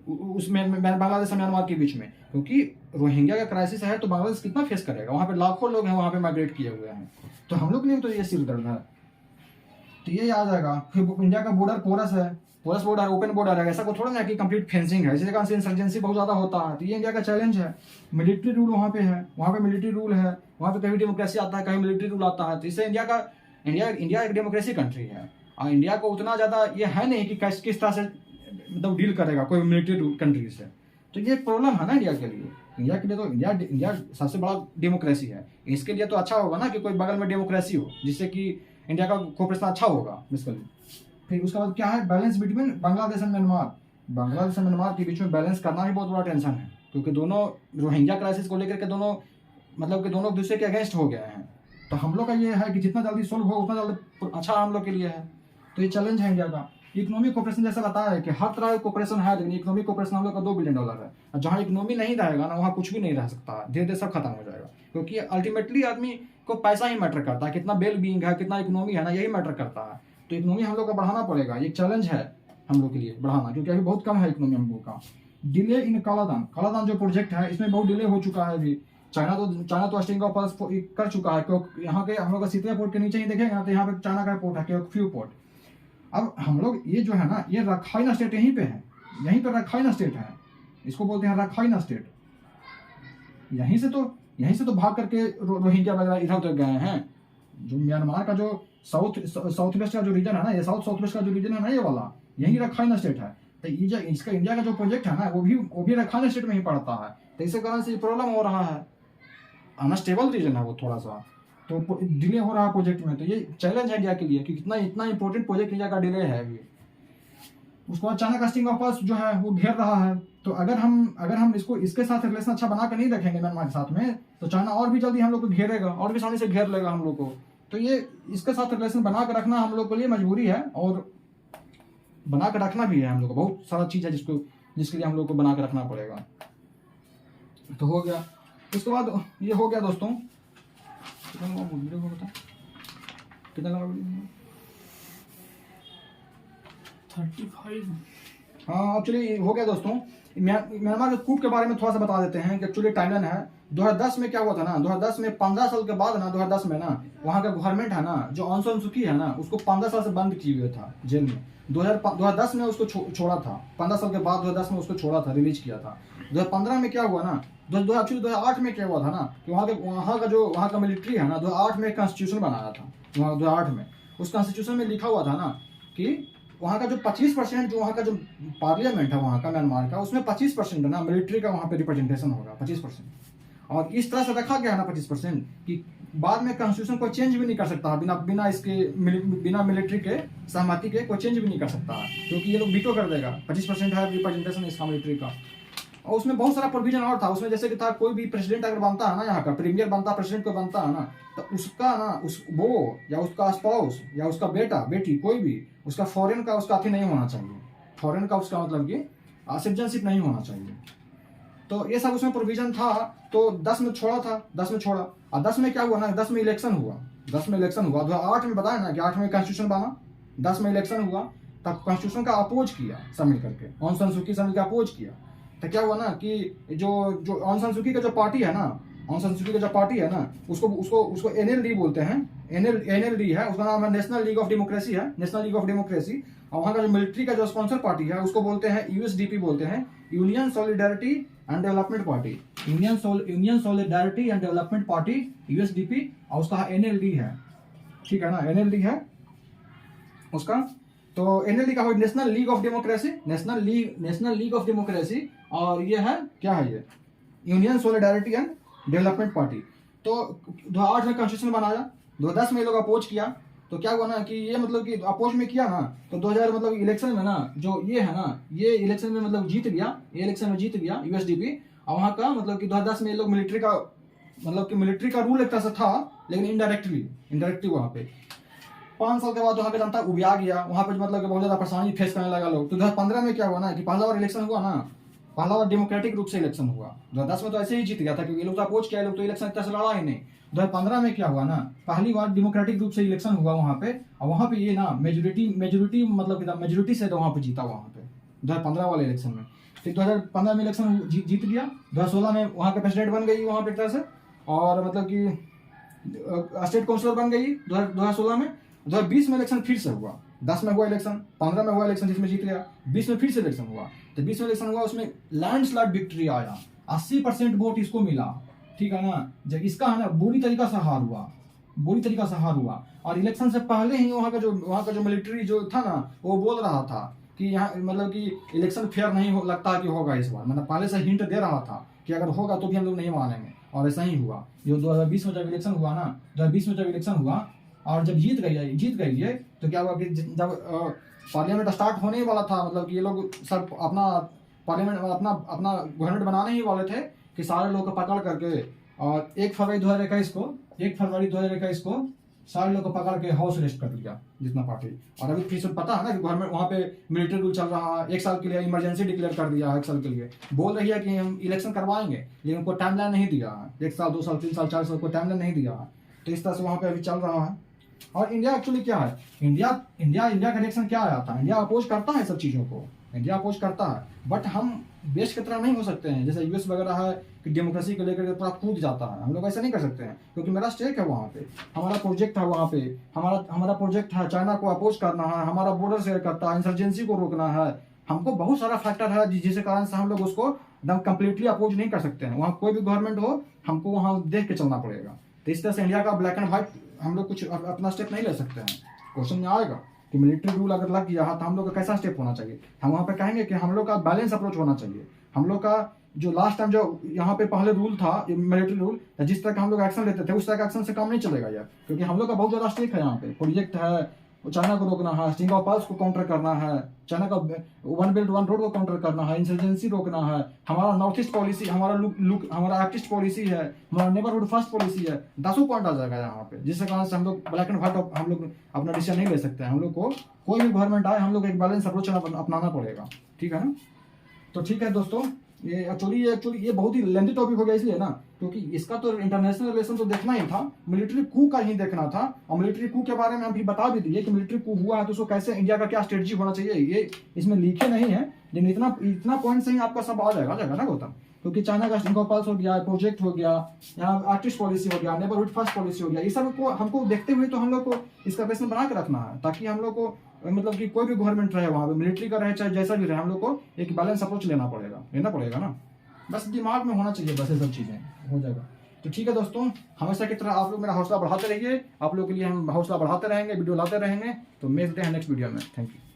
उसमें बांग्लादेश और म्यांमार के बीच में, क्योंकि रोहिंग्या का क्राइसिस है तो बांग्लादेश कितना फेस करेगा। वहाँ पे लाखों लोग हैं, वहाँ पे माइग्रेट किए हुए हैं। तो हम लोग के लिए तो ये सिर दर्द है। तो ये आ जाएगा। फिर इंडिया का border porous border, open border है, ऐसा को थोड़ा ना कि कंप्लीट फेंसिंग है, जिसके कारण से इंसर्जेंसी बहुत ज्यादा होता है। तो ये इंडिया का चैलेंज है। मिलिट्री रूल वहाँ पे है, वहाँ पे मिलिट्री रूल है, वहाँ पे कभी डेमोक्रेसी आता है, कहीं मिलिट्री रूल आता है। तो इससे इंडिया एक डेमोक्रेसी कंट्री है, और इंडिया को उतना ज्यादा ये है नहीं कि किस तरह से मतलब डील करेगा कोई मिलिट्री कंट्री से। तो ये प्रॉब्लम है ना इंडिया के लिए। इंडिया के लिए तो इंडिया सबसे बड़ा डेमोक्रेसी है। इसके लिए तो अच्छा होगा ना कि कोई बगल में डेमोक्रेसी हो, जिससे कि इंडिया का कोऑपरेशन अच्छा होगा बेसिकली। फिर उसके बाद क्या है, balance between Bangladesh and Myanmar के बीच में बैलेंस करना भी बहुत बड़ा टेंशन है, क्योंकि दोनों रोहिंग्या क्राइसिस को लेकर के दोनों एक दूसरे के अगेंस्ट हो गए हैं। तो हम लोग का ये है कि जितना जल्दी सोल्व हो उतना जल्दी अच्छा हम लोग के लिए है। तो ये चैलेंज है इंडिया का। इकोनॉमिक कोऑपरेशन जैसा बताया है कि हर तरह का कोऑपरेशन है, लेकिन इकोनॉमिक कोऑपरेशन हम लोग का $2 बिलियन है। और जहाँ इकोनॉमी नहीं रहेगा ना, वहाँ कुछ भी नहीं रह सकता, धीरे धीरे सब खत्म हो जाएगा। क्योंकि अल्टीमेटली आदमी को पैसा ही मैटर करता है, कितना वेल बीइंग है, कितना इकोनॉमी है ना, यही मैटर करता है। तो इकोनॉमी हम लोग का बढ़ाना पड़ेगा, ये चैलेंज है हम लोग के लिए बढ़ाना, क्योंकि अभी बहुत कम है इकोनॉमी हम लोग का। डिले इन कालादान जो प्रोजेक्ट है, इसमें बहुत डिले हो चुका है अभी। चाइना तो स्टिंग ऑफ कर चुका है, क्योंकि यहाँ के हम लोग का सीतिया पोर्ट के नीचे ही देखेंगे तो यहाँ पे चाइना का पोर्ट है, क्योंकि फ्यू पोर्ट। अब हम लोग ये जो है ना, ये रखाइन स्टेट यहीं पे है, यहीं पे रखाइन स्टेट है, इसको बोलते हैं रखाइन स्टेट। यहीं से तो भाग करके रोहिंग्या वगैरह इधर उधर गए हैं। जो म्यांमार का जो साउथ वेस्ट का जो रीजन है ना, ये साउथ वेस्ट का जो रीजन है ना, ये वाला यही रखाइन स्टेट है। तो ये जो इसका इंडिया का जो प्रोजेक्ट है ना, वो भी रखाइन स्टेट में ही पड़ता है। तो इसके कारण से प्रॉब्लम हो रहा है, अनस्टेबल रीजन है वो थोड़ा सा, तो डिले हो रहा है प्रोजेक्ट में। तो ये चैलेंज है इंडिया के लिए कि इतना इंपॉर्टेंट प्रोजेक्ट इंडिया का डिले है अभी। उसके बाद चाइना का स्टिंग ऑफ पर्स जो है वो घेर रहा है। तो अगर हम इसके साथ रिलेशन अच्छा बना कर नहीं रखेंगे म्यांमार के साथ में, तो चाइना और भी जल्दी हम लोग को घेरेगा, और भी सामने से घेर लेगा हम लोग को। तो ये इसके साथ रिलेशन बना कर रखना हम लोग के लिए मजबूरी है, और बना कर रखना भी है हम लोग को। बहुत सारा चीज़ है जिसके लिए हम लोग को बना कर रखना पड़ेगा। तो हो गया। उसके बाद ये हो गया दोस्तों। कितना लगा वीडियो? 35 हाँ एक्चुअली हो गया दोस्तों। म्यांमार के कूप के बारे में थोड़ा सा बता देते हैं कि एक्चुअली टाइमलाइन है 2010 में क्या हुआ था ना, 2010 में 15 साल के बाद ना, 2010 में ना वहाँ का गवर्नमेंट है ना, जो ऑन सान सूची है ना, उसको 15 साल से बंद किए हुए था जेल में। 2010 में उसको छोड़ा था, 15 साल के बाद 2010 में उसको छोड़ा था, रिलीज किया था। 2015 में क्या हुआ ना, 2008 में क्या हुआ था ना कि वहाँ का मिलिट्री है ना, 2008 में कॉन्स्टिट्यूशन बनाया था। 2008 में उस कॉन्स्टिट्यूशन में लिखा हुआ था ना कि वहाँ का जो 25% जो वहाँ का जो पार्लियामेंट है वहाँ का म्यांमार का, उसमें 25% ना मिलिट्री का वहाँ पे रिप्रेजेंटेशन होगा, 25%। और इस तरह से रखा गया है ना 25% कि बाद में कॉन्स्टिट्यूशन कोई चेंज भी नहीं कर सकता, बिना मिलिट्री के सहमति के कोई चेंज भी नहीं कर सकता है, क्योंकि ये लोग वीटो कर देगा। 25% है रिप्रेजेंटेशन इसका मिलिट्री का। और उसमें बहुत सारा प्रोविजन और था उसमें, जैसे कि था कोई भी प्रेसिडेंट अगर बनता है ना, यहाँ का प्रीमियर बनता, प्रेसिडेंट को बनता है ना, तो उसका ना वो या उसका स्पाउस या उसका बेटा बेटी कोई भी उसका फॉरेन का उसका अथी नहीं होना चाहिए, फॉरेन का उसका मतलब कि सिटीजनशिप नहीं होना चाहिए। तो ये सब उसमें प्रोविजन था। तो 10 में छोड़ा था, 10 में छोड़ा। और 10 में क्या हुआ ना, 10 में इलेक्शन हुआ, 10 में इलेक्शन हुआ। 2008 में बताया ना कि 8 में कॉन्स्टिट्यूशन बना, 10 में इलेक्शन हुआ, तब कॉन्स्टिट्यूशन का अपोज किया सबमिट करके, ऑन सान सूची सबमिट का अपोज किया। तो क्या हुआ ना कि जो ऑन सान सूची का जो पार्टी है ना, ऑन सान सूची का जो पार्टी है ना, उसको एनएलडी बोलते हैं, एनएलडी है, उसका नाम है नेशनल लीग ऑफ डेमोक्रेसी है, नेशनल लीग ऑफ डेमोक्रेसी। और वहाँ का जो मिलिट्री का जो स्पॉन्सर पार्टी है उसको बोलते हैं यूएसडीपी बोलते हैं, Union Solidarity and Development Party, Union Solidarity and Development Party, USDP. और उसका एनएलडी है, ठीक है ना, एनएलडी है उसका। तो एनएलडी का हो national league of democracy, national league of democracy. और ये है क्या है, ये union Solidarity and Development party. तो 2008 में कॉन्स्टिट्यूशन बनाया, 2010 में ये लोग अपोज किया। तो क्या हुआ ना कि ये मतलब कि अपोज में किया ना, तो 2000 मतलब इलेक्शन में ना जो ये है ना, ये इलेक्शन में मतलब जीत गया, ये इलेक्शन में जीत गया यूएसडीपी। और वहाँ का मतलब कि 2010 में ये लोग मिलिट्री का मतलब कि मिलिट्री का रूल एक तरह से था, लेकिन इनडायरेक्टली वहाँ पे 5 साल के बाद वहाँ पे जनता उबिया गया, वहाँ पे मतलब कि बहुत ज़्यादा परेशानी फेस करने लगा लोग। तो 2015 में क्या हुआ ना कि पहला बार इलेक्शन हुआ ना, पहला बार डेमोक्रेटिक रूप से इलेक्शन हुआ। 2010 में तो ऐसे ही जीत गया था क्योंकि ये लोग तो अपोज किया, लोग तो इलेक्शन इतना से लड़ा ही नहीं। 2015 में क्या हुआ ना, पहली बार डेमोक्रेटिक रूप से इलेक्शन हुआ वहाँ पे। और वहाँ पे ये ना मेजोरिटी मतलब कि मेजोरिटी से तो वहाँ पे जीता वहाँ पे 2015 वाले इलेक्शन में। फिर 2015 में इलेक्शन जीत गया, 2016 में वहाँ के प्रेसिडेंट बन गई वहाँ पे एक तरह से, और मतलब कि स्टेट काउंसिलर बन गई 2016 में। 2020 में इलेक्शन फिर से हुआ, 10 में हुआ इलेक्शन, 15 में हुआ इलेक्शन जिसमें जीत गया, 20 में फिर से इलेक्शन हुआ। तो 20 में इलेक्शन हुआ, उसमें लैंडस्लाइड विक्ट्री आया, 80% वोट इसको मिला, ठीक है ना। जब इसका है ना बुरी तरीका से हार हुआ। और इलेक्शन से पहले ही वहाँ का जो मिलिट्री जो था ना, वो बोल रहा था कि यहाँ मतलब कि इलेक्शन फेयर नहीं लगता कि होगा इस बार, मतलब पहले से हिंट दे रहा था कि अगर होगा तो भी हम लोग नहीं मानेंगे। और ऐसा ही हुआ। जो 2020 में जब इलेक्शन हुआ ना, 2020 में जब इलेक्शन हुआ और जब जीत गई ये, तो क्या हुआ कि जब पार्लियामेंट स्टार्ट होने ही वाला था, मतलब कि ये लोग सब अपना पार्लियामेंट अपना गवर्नमेंट बनाने ही वाले थे कि सारे लोग को पकड़ करके, और 1 फरवरी 2021 को सारे लोग को पकड़ के हाउस अरेस्ट कर लिया जितना पार्टी। और अभी फिर से पता है ना कि गवर्नमेंट वहाँ पे मिलिट्री रूल चल रहा है, 1 साल के लिए इमरजेंसी डिक्लेयर कर दिया है, 1 साल के लिए बोल रही है कि हम इलेक्शन करवाएंगे, लेकिन उनको टाइमलाइन नहीं दिया है, 1 साल 2 साल 3 साल 4 साल को टाइमलाइन नहीं दिया है। तो इस तरह से वहाँ पे अभी चल रहा है। और इंडिया एक्चुअली क्या है, इंडिया का रिएक्शन क्या आया था, इंडिया अपोज करता है सब चीज़ों को, इंडिया अपोज करता है, बट हम देश की तरह नहीं हो सकते हैं जैसे यूएस वगैरह है कि डेमोक्रेसी को लेकर पूरा कूद जाता है। हम लोग ऐसा नहीं कर सकते हैं क्योंकि मेरा स्टेक है वहाँ पे, हमारा प्रोजेक्ट है वहाँ पे, हमारा प्रोजेक्ट है चाइना को अपोज करना है, हमारा बॉर्डर शेयर करता है, इंसर्जेंसी को रोकना है, हमको बहुत सारा फैक्टर है जिसके कारण से हम लोग उसको एकदम कम्प्लीटली अपोज नहीं कर सकते हैं। वहाँ कोई भी गवर्नमेंट हो, हमको वहाँ देख के चलना पड़ेगा। तो इस तरह से इंडिया का ब्लैक एंड व्हाइट हम लोग कुछ अपना स्टेप नहीं ले सकते हैं। क्वेश्चन में आएगा कि मिलिट्री रूल अगर लग गया तो हम लोग का कैसा स्टेप होना चाहिए, हम वहाँ पे कहेंगे कि हम लोग का बैलेंस अप्रोच होना चाहिए। हम लोग का जो लास्ट टाइम जो यहाँ पे पहले रूल था मिलिट्री रूल, जिस तरह का हम लोग एक्शन लेते थे उस तरह का एक्शन से काम नहीं चलेगा यार, क्योंकि हम लोग का बहुत ज़्यादा स्टेक है यहाँ पे, प्रोजेक्ट है, चाइना को रोकना है, स्टिंग ऑफ पल्स को काउंटर करना है, चाइना का 1 बेल्ट 1 रोड को काउंटर करना है, इंसर्जेंसी रोकना है, हमारा नॉर्थ ईस्ट पॉलिसी, हमारा एक्ट ईस्ट पॉलिसी है, हमारा नेबरहुड फर्स्ट पॉलिसी है, 10 पॉइंट आ जाएगा यहाँ पे, जिसके कारण से हम लोग ब्लैक एंड व्हाइट हम लोग अपना डिसीजन नहीं ले सकते हैं। हम लोग को कोई भी गवर्नमेंट आए हम लोग एक बैलेंस अप्रोच अपनाना पड़ेगा, ठीक है ना। तो ठीक है दोस्तों, ये एक्चुअली ये बहुत ही लेंथी टॉपिक हो गया इसलिए ना, क्योंकि इसका तो इंटरनेशनल रिलेशन तो देखना ही था, मिलिट्री कू का ही देखना था। और मिलिट्री कू के बारे में हम भी बता भी दिए कि मिलिट्री कू हुआ है तो उसको कैसे, इंडिया का क्या स्ट्रेटजी होना चाहिए, ये इसमें लिखे नहीं है, लेकिन इतना पॉइंट से ही आपका सब आ जाएगा ना गौतम। क्योंकि चाइना का इनकॉर्पल्स हो गया, प्रोजेक्ट हो गया, यहाँ आर्टिस्ट पॉलिसी हो गया, नेबरहुड फर्स्ट पॉलिसी हो गया, ये सब को हमको देखते हुए तो हम लोग को इसका बेस बना के रखना है, ताकि हम लोग को मतलब कि कोई भी गवर्नमेंट रहे वहाँ पे, मिलिट्री का रहे चाहे जैसा भी रहे, हम लोग को एक बैलेंस अप्रोच लेना पड़ेगा ना। बस दिमाग में होना चाहिए, बस ये सब चीज़ें हो जाएगा। तो ठीक है दोस्तों, हमेशा की तरह आप लोग मेरा हौसला बढ़ाते रहिए, आप लोगों के लिए हम हौसला बढ़ाते रहेंगे, वीडियो लाते रहेंगे। तो मिलते हैं नेक्स्ट वीडियो में। Thank you.